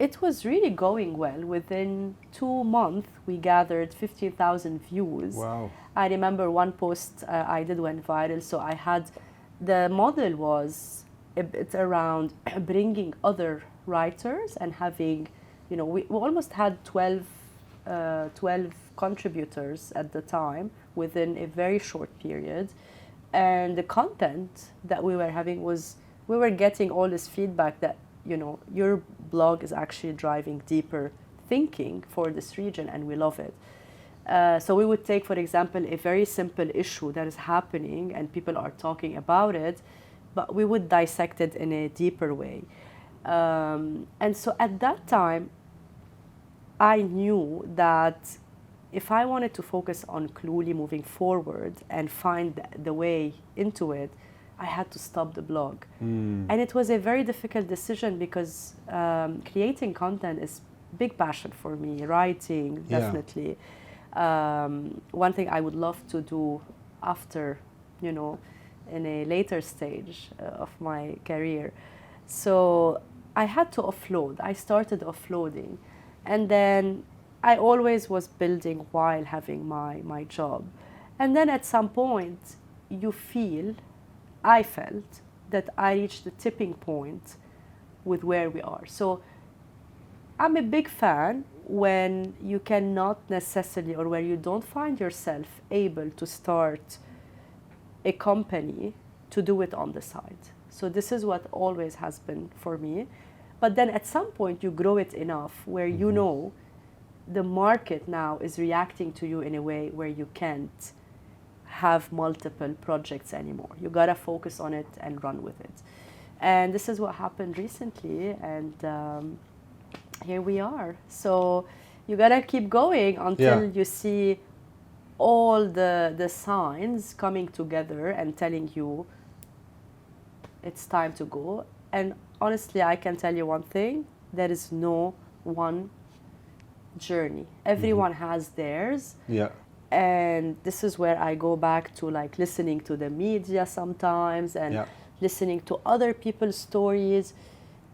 [SPEAKER 2] it was really going well. Within 2 months, we gathered 15,000 views.
[SPEAKER 1] Wow.
[SPEAKER 2] I remember one post I did went viral. So I had, the model was it's around bringing other writers and having, you know, we almost had 12 contributors at the time within a very short period. And the content that we were having was, we were getting all this feedback that, you know, your blog is actually driving deeper thinking for this region, and we love it. So we would take, for example, a very simple issue that is happening and people are talking about it, but we would dissect it in a deeper way. And so at that time, I knew that if I wanted to focus on Kluly moving forward and find the way into it, I had to stop the blog. And it was a very difficult decision because creating content is big passion for me, writing, definitely. One thing I would love to do after, you know, in a later stage of my career. So I had to offload. I started offloading. And then I always was building while having my job. And then at some point, I felt that I reached the tipping point with where we are. So I'm a big fan when you cannot necessarily, or where you don't find yourself able to start a company to do it on the side. So this is what always has been for me. But then at some point you grow it enough where you know the market now is reacting to you in a way where you can't have multiple projects anymore. You gotta focus on it and run with it. And this is what happened recently, and here we are. So you gotta keep going until you see all the signs coming together and telling you it's time to go. And honestly, I can tell you one thing, there is no one journey. Everyone has theirs.
[SPEAKER 1] Yeah.
[SPEAKER 2] And this is where I go back to like listening to the media sometimes and listening to other people's stories.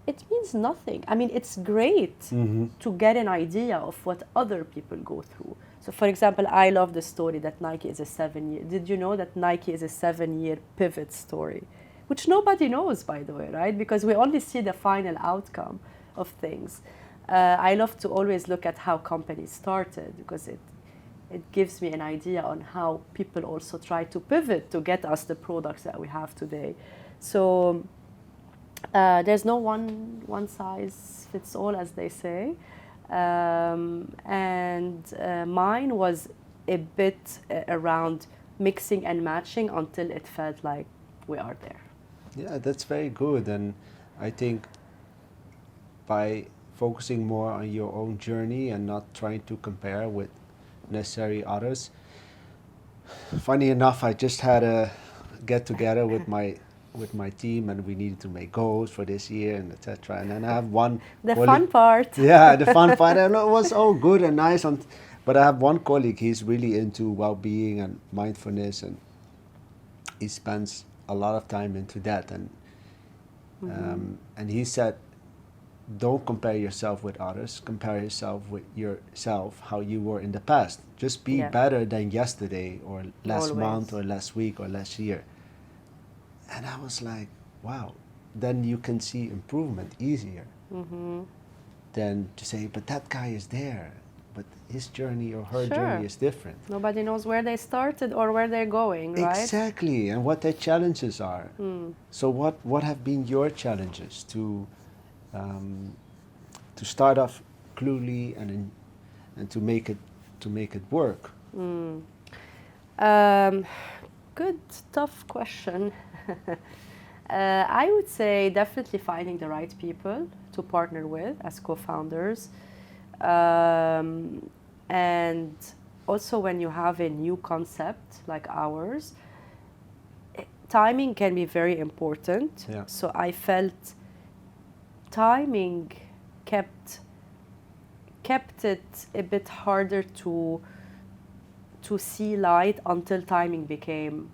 [SPEAKER 2] It means nothing. I mean, it's great to get an idea of what other people go through. So for example, I love the story that Nike is a 7-year. Did you know that Nike is a 7-year pivot story? Which nobody knows, by the way, right? Because we only see the final outcome of things. I love to always look at how companies started because it gives me an idea on how people also try to pivot to get us the products that we have today. So there's no one size fits all, as they say. And mine was a bit around mixing and matching until it felt like we are there.
[SPEAKER 1] Yeah, that's very good. And I think by focusing more on your own journey and not trying to compare with necessary others. Funny enough, I just had a get together with my team, and we needed to make goals for this year and etc. And then I have one
[SPEAKER 2] fun part.
[SPEAKER 1] Yeah, the fun part. And it was all good and nice. But I have one colleague. He's really into well-being and mindfulness, and he spends a lot of time into that. And he said, don't compare yourself with others. Compare yourself with yourself, how you were in the past. Just be better than yesterday or last month or last week or last year. And I was like, wow, then you can see improvement easier than to say, but that guy is there, but his journey or her journey is different.
[SPEAKER 2] Nobody knows where they started or where they're going, right?
[SPEAKER 1] Exactly, and what their challenges are. So what have been your challenges to start off Kluly and to make it work?
[SPEAKER 2] Good, tough question. I would say definitely finding the right people to partner with as co-founders. And also when you have a new concept like ours, timing can be very important.
[SPEAKER 1] Yeah.
[SPEAKER 2] So I felt timing kept it a bit harder to see light until timing became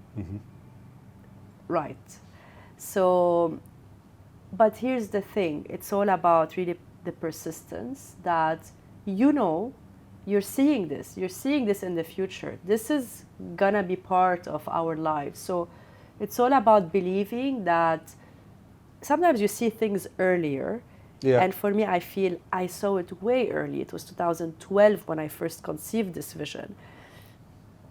[SPEAKER 2] right. So, but here's the thing, it's all about really the persistence that you're seeing this in the future. This is gonna be part of our lives. So it's all about believing that sometimes you see things earlier.
[SPEAKER 1] Yeah.
[SPEAKER 2] And for me, I feel I saw it way early. It was 2012 when I first conceived this vision.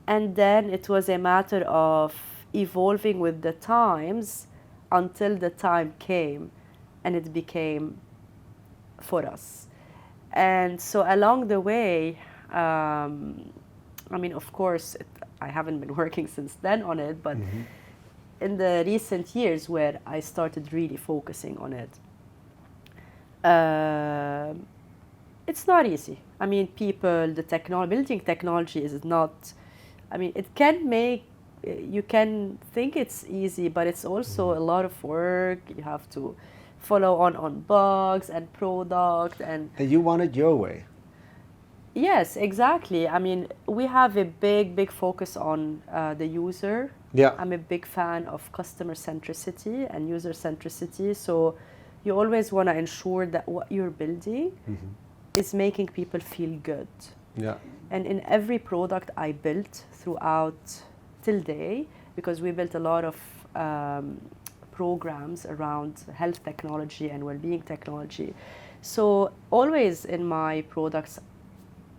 [SPEAKER 2] And then it was a matter of evolving with the times until the time came and it became for us. And so along the way, I mean, of course, I haven't been working since then on it, but in the recent years where I started really focusing on it, it's not easy. I mean, building technology is not, I mean, it can make, you can think it's easy, but it's also a lot of work. You have to follow on bugs and product and
[SPEAKER 1] you want it your way.
[SPEAKER 2] Yes, exactly. I mean, we have a big focus on the user.
[SPEAKER 1] Yeah.
[SPEAKER 2] I'm a big fan of customer centricity and user centricity. So you always want to ensure that what you're building is making people feel good.
[SPEAKER 1] Yeah.
[SPEAKER 2] And in every product I built throughout till day, because we built a lot of programs around health technology and well-being technology. So always in my products,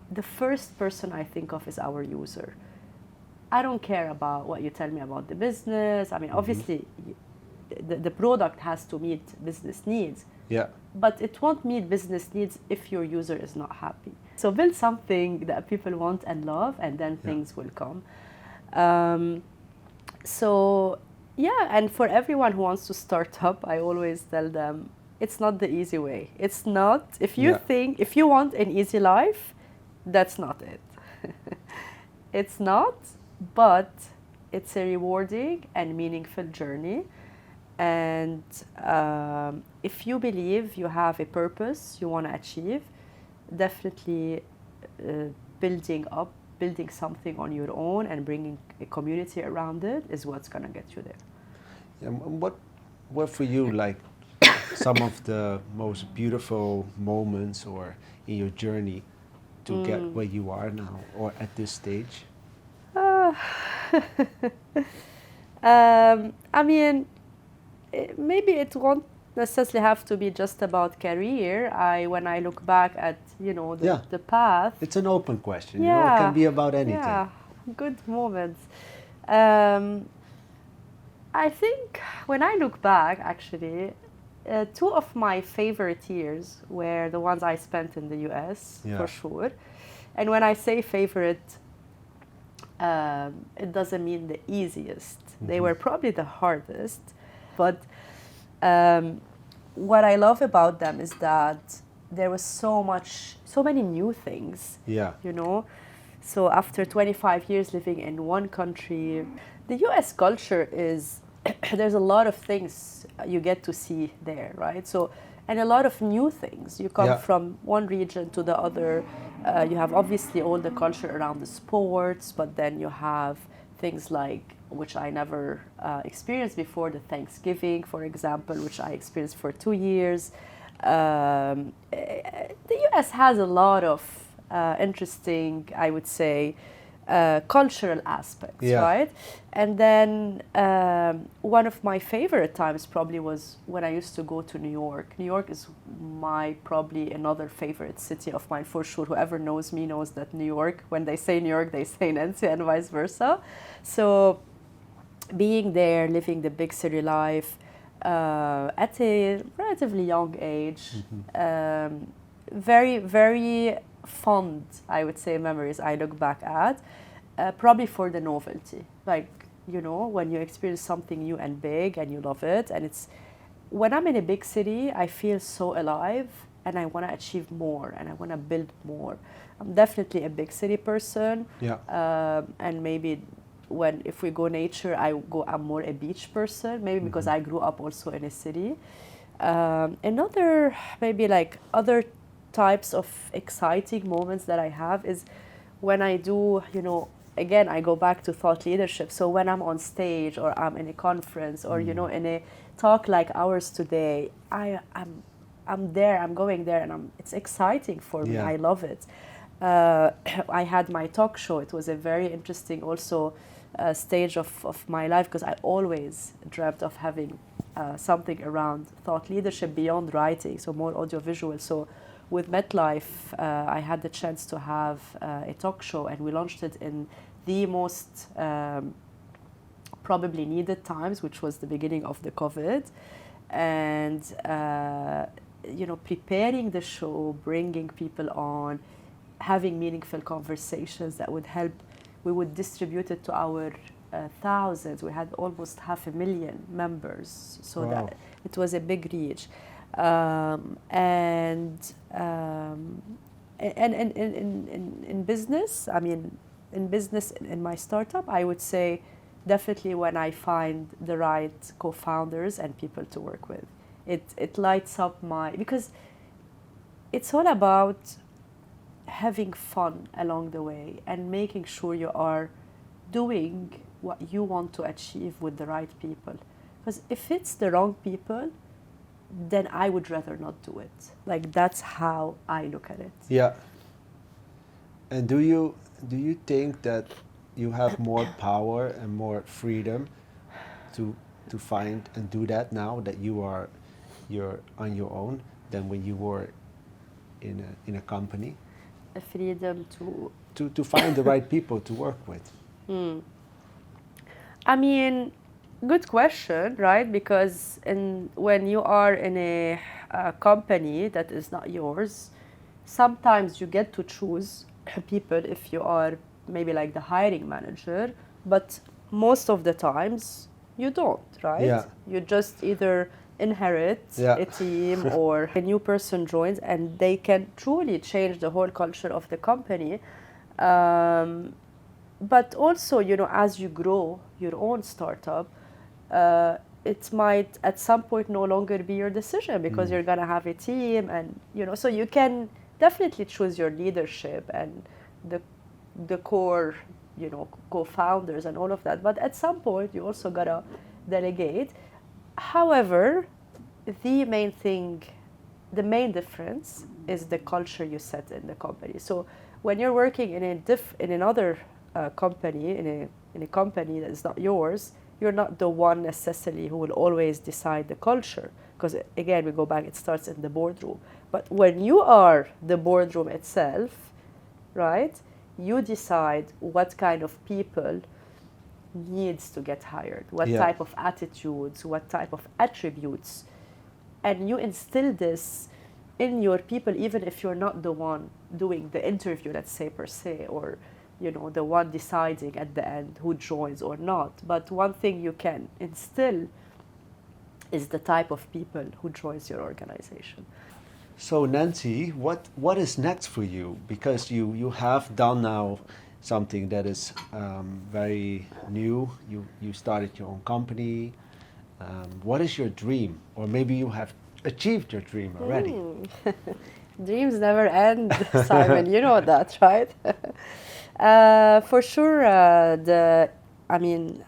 [SPEAKER 2] the first person I think of is our user. I don't care about what you tell me about the business. I mean, obviously, the product has to meet business needs.
[SPEAKER 1] Yeah.
[SPEAKER 2] But it won't meet business needs if your user is not happy. So build something that people want and love, and then things will come. So yeah, and for everyone who wants to start up, I always tell them it's not the easy way. It's not. If you think, if you want an easy life, that's not it. It's not, but it's a rewarding and meaningful journey. And if you believe you have a purpose you want to achieve, definitely building something on your own and bringing a community around it is what's going to get you there.
[SPEAKER 1] And what for you, like, some of the most beautiful moments or in your journey to get where you are now or at this stage?
[SPEAKER 2] I mean, maybe it won't necessarily have to be just about career. When I look back at, the path.
[SPEAKER 1] It's an open question. It can be about anything.
[SPEAKER 2] Yeah, good moments. I think when I look back, actually, two of my favorite years were the ones I spent in the US, for sure. And when I say favorite, it doesn't mean the easiest. They were probably the hardest. But what I love about them is that there was so many new things.
[SPEAKER 1] Yeah.
[SPEAKER 2] So after 25 years living in one country, the US culture is, there's a lot of things you get to see there, right? So, and a lot of new things. You come from one region to the other. You have obviously all the culture around the sports, but then you have things like, which I never experienced before, the Thanksgiving, for example, which I experienced for 2 years. The US has a lot of interesting, I would say, cultural aspects, right? And then one of my favorite times probably was when I used to go to New York. New York is probably another favorite city of mine, for sure. Whoever knows me knows that New York, when they say New York, they say Nancy, and vice versa. So being there, living the big city life at a relatively young age, very, very fond, I would say, memories I look back at, probably for the novelty. Like, when you experience something new and big and you love it. And when I'm in a big city, I feel so alive and I want to achieve more and I want to build more. I'm definitely a big city person. And maybe if we go nature, I'm more a beach person, maybe because I grew up also in a city. Another, maybe like other types of exciting moments that I have is when I do, again, I go back to thought leadership. So when I'm on stage or I'm in a conference or, in a talk like ours today, I'm there, I'm going there, and it's exciting for me. I love it. I had my talk show. It was a very interesting also stage of my life because I always dreamt of having something around thought leadership beyond writing, so more audiovisual. So with MetLife, I had the chance to have a talk show, and we launched it in the most probably needed times, which was the beginning of the COVID. And, preparing the show, bringing people on, having meaningful conversations that would help. We would distribute it to our thousands. We had almost 500,000 members, so that it was a big reach. And in business, in my startup, I would say definitely when I find the right co-founders and people to work with, it lights up because it's all about having fun along the way and making sure you are doing what you want to achieve with the right people. Because if it's the wrong people, then I would rather not do it. Like, that's how I look at it.
[SPEAKER 1] Yeah. And do you think that you have more power and more freedom to find and do that now that you're on your own than when you were in a company?
[SPEAKER 2] A freedom
[SPEAKER 1] to find the right people to work with.
[SPEAKER 2] I mean, good question, right? Because when you are in a company that is not yours, sometimes you get to choose people if you are maybe like the hiring manager, but most of the times you don't, right?
[SPEAKER 1] Yeah.
[SPEAKER 2] You just either inherit
[SPEAKER 1] Yeah.
[SPEAKER 2] a team or a new person joins and they can truly change the whole culture of the company. Um, but also, as you grow your own startup, it might at some point no longer be your decision because you're going to have a team, and so you can definitely choose your leadership and the core, co-founders and all of that, but at some point you also got to delegate. However, the main thing, the main difference is the culture you set in the company. So when you're working in another company, in a company that is not yours, you're not the one necessarily who will always decide the culture. Because again, we go back, it starts in the boardroom. But when you are the boardroom itself, right, you decide what kind of people needs to get hired, what
[SPEAKER 1] Yeah.
[SPEAKER 2] type of attitudes, what type of attributes, and you instill this in your people, even if you're not the one doing the interview, let's say, per se, or the one deciding at the end who joins or not. But one thing you can instill is the type of people who joins your organization.
[SPEAKER 1] So Nancy, what is next for you? Because you have done now something that is very new. You started your own company. What is your dream? Or maybe you have achieved your dream already.
[SPEAKER 2] Dreams never end, Simon. You know that, right? For sure,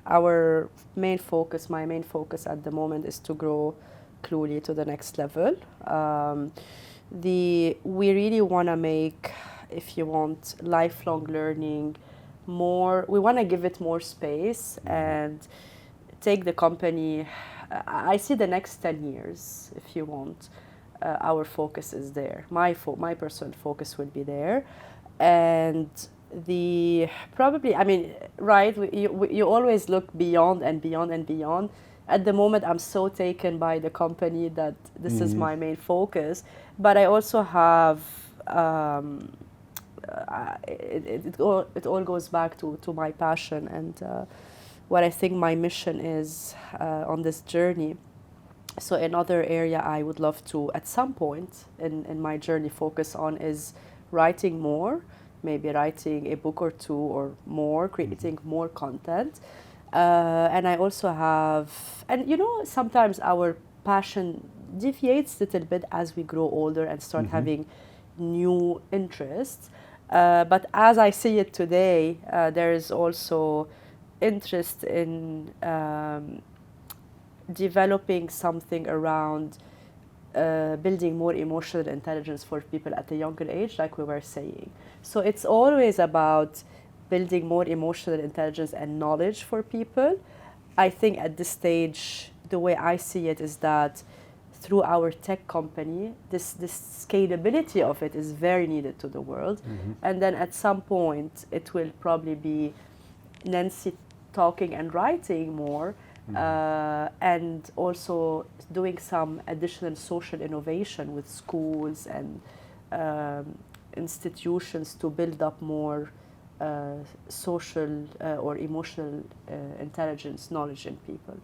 [SPEAKER 2] our main focus, my main focus at the moment is to grow Kluly to the next level. We really want to make, if you want, lifelong learning more. We want to give it more space and take the company. I see the next 10 years, if you want. Our focus is there. My personal focus will be there, and the probably, right, you always look beyond and beyond and beyond. At the moment, I'm so taken by the company that this is my main focus, but I also have it all goes back to my passion and what I think my mission is on this journey. So another area I would love to, at some point in my journey, focus on is writing more, maybe writing a book or two or more, creating more content. And I also have, and sometimes our passion deviates a little bit as we grow older and start having new interests. But as I see it today, there is also interest in developing something around building more emotional intelligence for people at a younger age, like we were saying. So it's always about building more emotional intelligence and knowledge for people. I think at this stage, the way I see it is that through our tech company, this scalability of it is very needed to the world. And then at some point, it will probably be Nancy talking and writing more, and also doing some additional social innovation with schools and institutions to build up more social or emotional intelligence knowledge in people.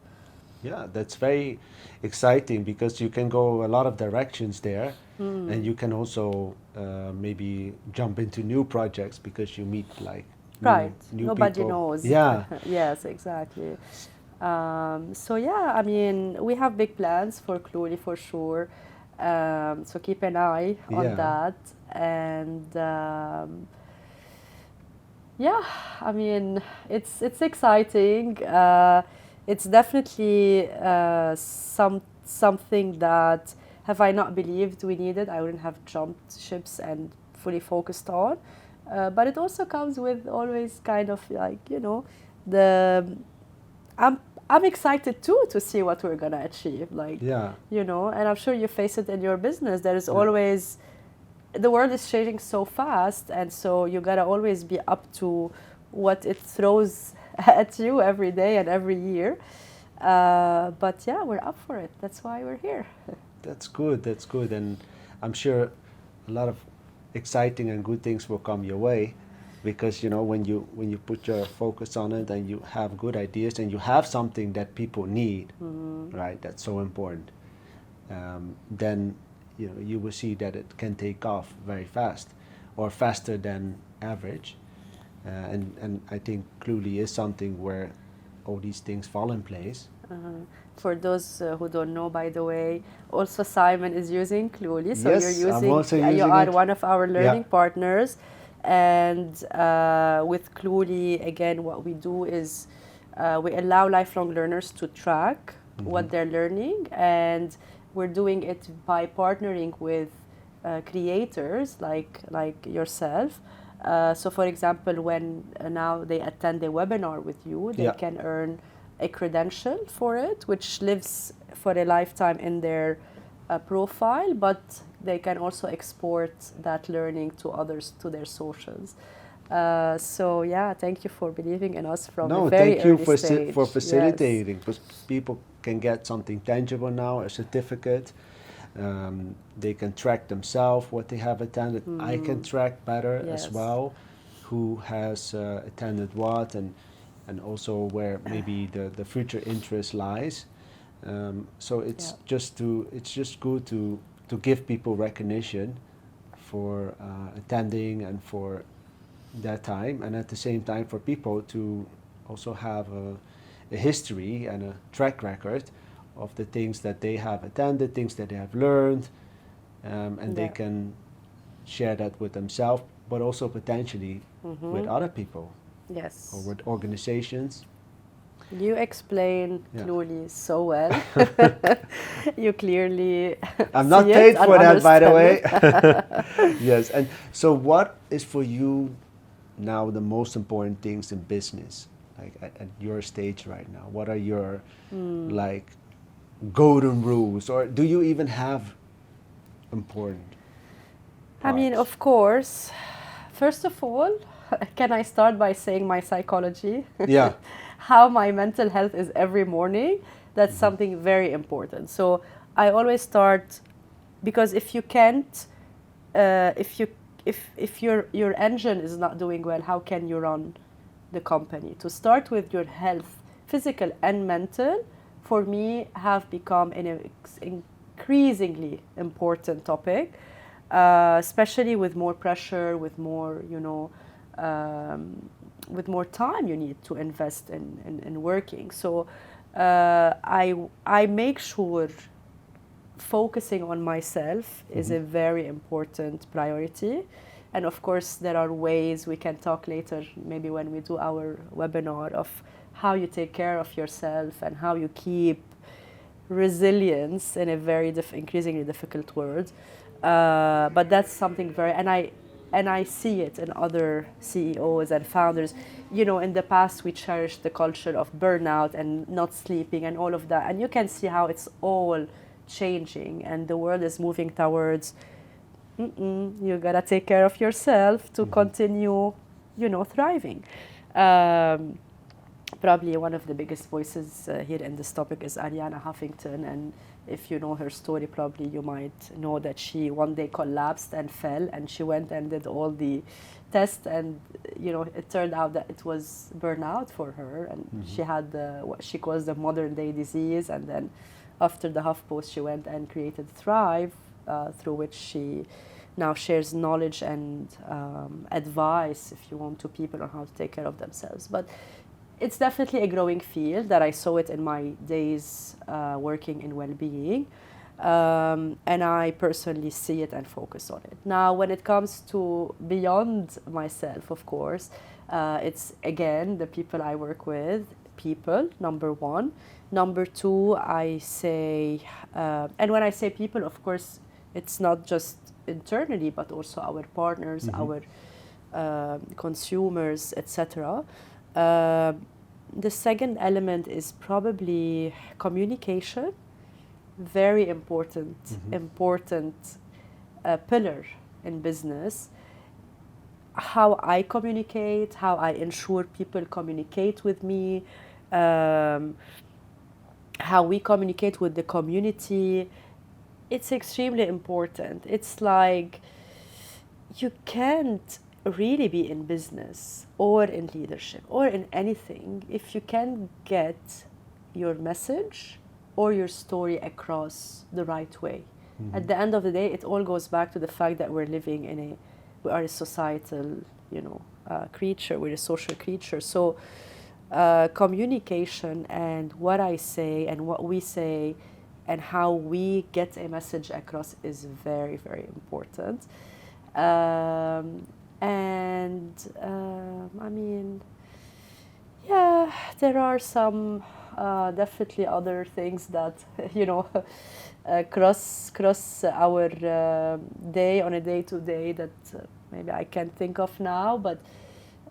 [SPEAKER 1] Yeah, that's very exciting because you can go a lot of directions there, and you can also maybe jump into new projects because you meet like
[SPEAKER 2] Right.
[SPEAKER 1] new
[SPEAKER 2] Nobody
[SPEAKER 1] people.
[SPEAKER 2] knows.
[SPEAKER 1] Yeah.
[SPEAKER 2] Yes, exactly. So yeah, we have big plans for Kluly for sure. So keep an eye on
[SPEAKER 1] Yeah.
[SPEAKER 2] that. And yeah, it's exciting. It's definitely something that have I not believed we needed, I wouldn't have jumped ships and fully focused on. But it also comes with always kind of like, the I'm I'm excited too to see what we're gonna achieve. Like,
[SPEAKER 1] Yeah.
[SPEAKER 2] and I'm sure you face it in your business. There is
[SPEAKER 1] Yeah.
[SPEAKER 2] always the world is changing so fast, and so you gotta always be up to what it throws at you every day and every year. But yeah, we're up for it. That's why we're here.
[SPEAKER 1] That's good. That's good. And I'm sure a lot of exciting and good things will come your way, because when you put your focus on it and you have good ideas and you have something that people need, right? That's so important. Then you will see that it can take off very fast, or faster than average. And I think Kluly is something where all these things fall in place.
[SPEAKER 2] For those who don't know, by the way, also Simon is using Kluly. So
[SPEAKER 1] Yes,
[SPEAKER 2] you're
[SPEAKER 1] I'm
[SPEAKER 2] using,
[SPEAKER 1] also
[SPEAKER 2] you
[SPEAKER 1] using
[SPEAKER 2] are
[SPEAKER 1] it.
[SPEAKER 2] one of our learning
[SPEAKER 1] Yeah.
[SPEAKER 2] partners. And with Kluly, again, what we do is we allow lifelong learners to track what they're learning. And we're doing it by partnering with creators like yourself. So for example, when now they attend a webinar with you, they
[SPEAKER 1] Yeah.
[SPEAKER 2] can earn a credential for it, which lives for a lifetime in their profile, but they can also export that learning to others, to their socials. So yeah, thank you for believing in us from a
[SPEAKER 1] No,
[SPEAKER 2] very
[SPEAKER 1] thank you
[SPEAKER 2] early stage.
[SPEAKER 1] for
[SPEAKER 2] Yes.
[SPEAKER 1] facilitating, because people can get something tangible now, a certificate. They can track themselves what they have attended. I can track better as
[SPEAKER 2] Yes.
[SPEAKER 1] well who has attended what, and also where maybe the future interest lies. So
[SPEAKER 2] Yeah.
[SPEAKER 1] it's just good to give people recognition for attending and for their time, and at the same time for people to also have a history and a track record of the things that they have attended, things that they have learned, and they
[SPEAKER 2] Yeah.
[SPEAKER 1] can share that with themselves, but also potentially with other people or
[SPEAKER 2] Yes.
[SPEAKER 1] with organizations.
[SPEAKER 2] You explain
[SPEAKER 1] Yeah.
[SPEAKER 2] Kluly so well. You clearly
[SPEAKER 1] I'm not
[SPEAKER 2] see it
[SPEAKER 1] paid
[SPEAKER 2] and
[SPEAKER 1] for that, by the
[SPEAKER 2] understand
[SPEAKER 1] way.
[SPEAKER 2] it.
[SPEAKER 1] Yes, and so what is for you now the most important things in business, like at your stage right now? What are your like golden rules, or do you even have important
[SPEAKER 2] I mean,
[SPEAKER 1] parts?
[SPEAKER 2] of course, first of all, can I start by saying my psychology?
[SPEAKER 1] Yeah.
[SPEAKER 2] How my mental health is every morning. That's something very important. So I always start, because if you can't, if you if your engine is not doing well, how can you run the company? To start with your health, physical and mental, for me have become an increasingly important topic, especially with more pressure, with more with more time you need to invest in working. So I make sure focusing on myself is a very important priority. And of course, there are ways we can talk later, maybe when we do our webinar, of how you take care of yourself and how you keep resilience in a very increasingly difficult world. But that's something very, and I see it in other CEOs and founders. In the past we cherished the culture of burnout and not sleeping and all of that, and you can see how it's all changing, and the world is moving towards you gotta take care of yourself to continue, thriving. Um, Probably one of the biggest voices here in this topic is Ariana Huffington, and if you know her story, probably you might know that she one day collapsed and fell, and she went and did all the tests, and it turned out that it was burnout for her, and she had what she calls the modern day disease. And then after the HuffPost, she went and created Thrive, through which she now shares knowledge and advice, if you want, to people on how to take care of themselves. But it's definitely a growing field that I saw it in my days working in well-being, and I personally see it and focus on it. Now, when it comes to beyond myself, of course, it's again the people I work with. People, number one. Number two, I say, and when I say people, of course, it's not just internally, but also our partners, our consumers, etc. The second element is probably communication. Very important pillar in business. how I communicate, how I ensure people communicate with me, um, how we communicate with the community. It's extremely important. It's like you can't really be in business or in leadership or in anything if you can get your message or your story across the right way. At the end of the day, it all goes back to the fact that we are a societal, creature. We're a social creature. So communication and what I say and what we say and how we get a message across is very, very important. And I mean, yeah, there are some definitely other things that cross our day on a day to day that maybe I can't think of now, but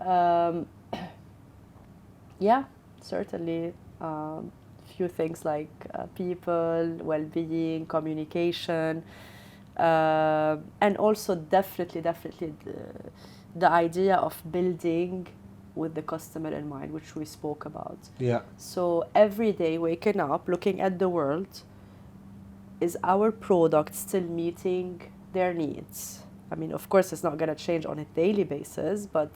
[SPEAKER 2] um, yeah, certainly few things like people, well-being, communication, and also definitely the idea of building with the customer in mind, which we spoke about.
[SPEAKER 1] Yeah.
[SPEAKER 2] So every day waking up, looking at the world, is our product still meeting their needs? I mean, of course, it's not going to change on a daily basis, but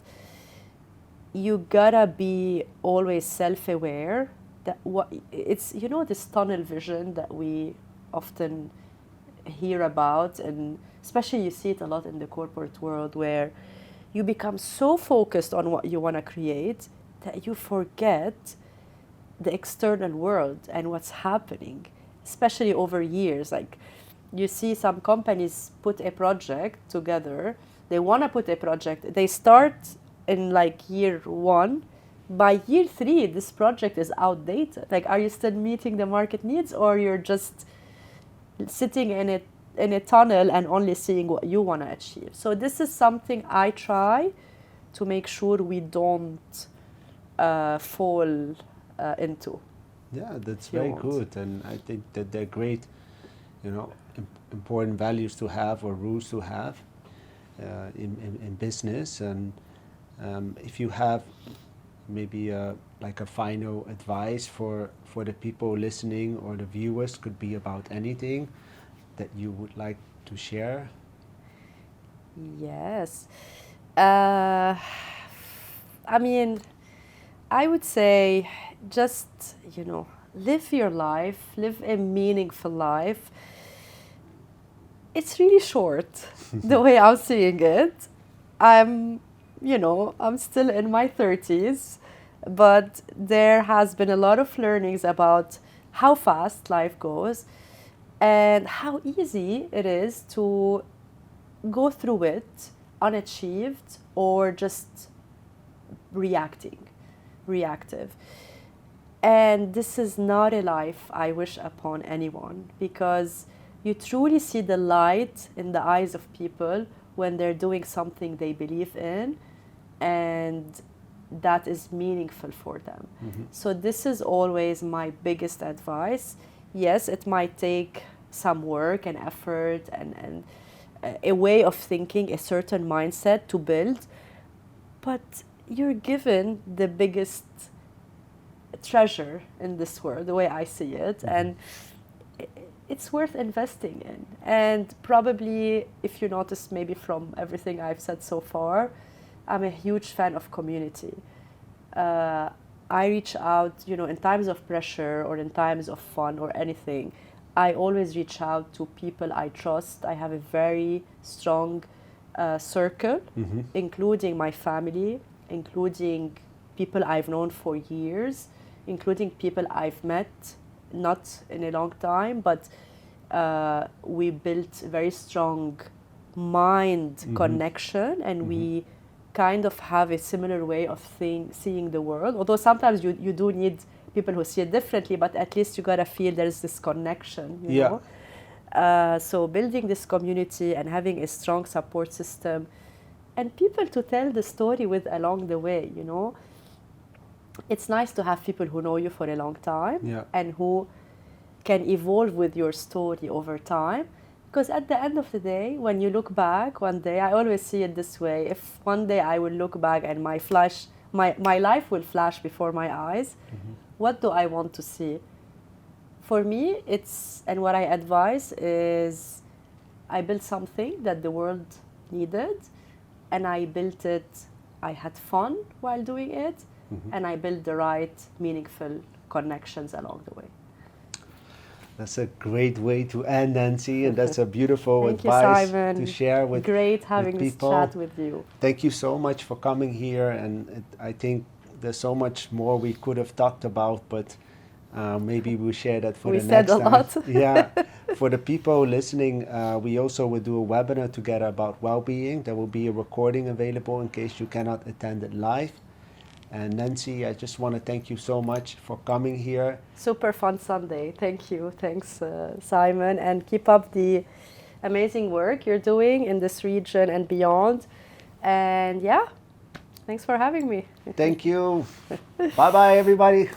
[SPEAKER 2] you gotta be always self-aware that what it's, this tunnel vision that we often hear about, and especially you see it a lot in the corporate world, where you become so focused on what you want to create that you forget the external world and what's happening, especially over years. Like, you see some companies put a project together, they want to put a project, they start in like year 1, by year 3 this project is outdated. Like, are you still meeting the market needs, or you're just sitting in a tunnel and only seeing what you want to achieve? So this is something I try to make sure we don't fall into.
[SPEAKER 1] Yeah, that's very good, and I think that they're great, important values to have or rules to have in business. And if you have maybe like a final advice for the people listening or the viewers, could be about anything that you would like to share.
[SPEAKER 2] Yes. I mean, I would say just, live your life, live a meaningful life. It's really short, the way I'm seeing it. I'm still in my 30s, but there has been a lot of learnings about how fast life goes and how easy it is to go through it unachieved or just reactive. And this is not a life I wish upon anyone, because you truly see the light in the eyes of people when they're doing something they believe in and that is meaningful for them. Mm-hmm. So this is always my biggest advice. Yes, it might take some work and effort and a way of thinking, a certain mindset to build, but you're given the biggest treasure in this world, the way I see it, mm-hmm. and it's worth investing in. And probably, if you notice maybe from everything I've said so far, I'm a huge fan of community. I reach out, in times of pressure or in times of fun or anything. I always reach out to people I trust. I have a very strong circle, mm-hmm. including my family, including people I've known for years, including people I've met not in a long time, but we built a very strong mind mm-hmm. connection, and mm-hmm. we kind of have a similar way of seeing the world. Although sometimes you do need people who see it differently, but at least you gotta feel there's this connection, you know? So building this community and having a strong support system and people to tell the story with along the way, It's nice to have people who know you for a long time, and who can evolve with your story over time. And Because at the end of the day, when you look back one day, I always see it this way. If one day I will look back and my life will flash before my eyes, what do I want to see? For me, and what I advise is I built something that the world needed, and I built it, I had fun while doing it, and I built the right, meaningful connections along the way.
[SPEAKER 1] That's a great way to end, Nancy, and that's a beautiful
[SPEAKER 2] Thank
[SPEAKER 1] advice
[SPEAKER 2] you, Simon.
[SPEAKER 1] to share with
[SPEAKER 2] Great having
[SPEAKER 1] with
[SPEAKER 2] this
[SPEAKER 1] people.
[SPEAKER 2] chat with you.
[SPEAKER 1] Thank you so much for coming here, and I think there's so much more we could have talked about, but maybe we'll share that for
[SPEAKER 2] We
[SPEAKER 1] the
[SPEAKER 2] said
[SPEAKER 1] next
[SPEAKER 2] a
[SPEAKER 1] time.
[SPEAKER 2] lot.
[SPEAKER 1] Yeah. For the people listening, we also will do a webinar together about well-being. There will be a recording available in case you cannot attend it live. And Nancy, I just want to thank you so much for coming here.
[SPEAKER 2] Super fun Sunday. Thank you. Thanks, Simon. And keep up the amazing work you're doing in this region and beyond. And yeah, thanks for having me.
[SPEAKER 1] Thank you. Bye-bye, everybody.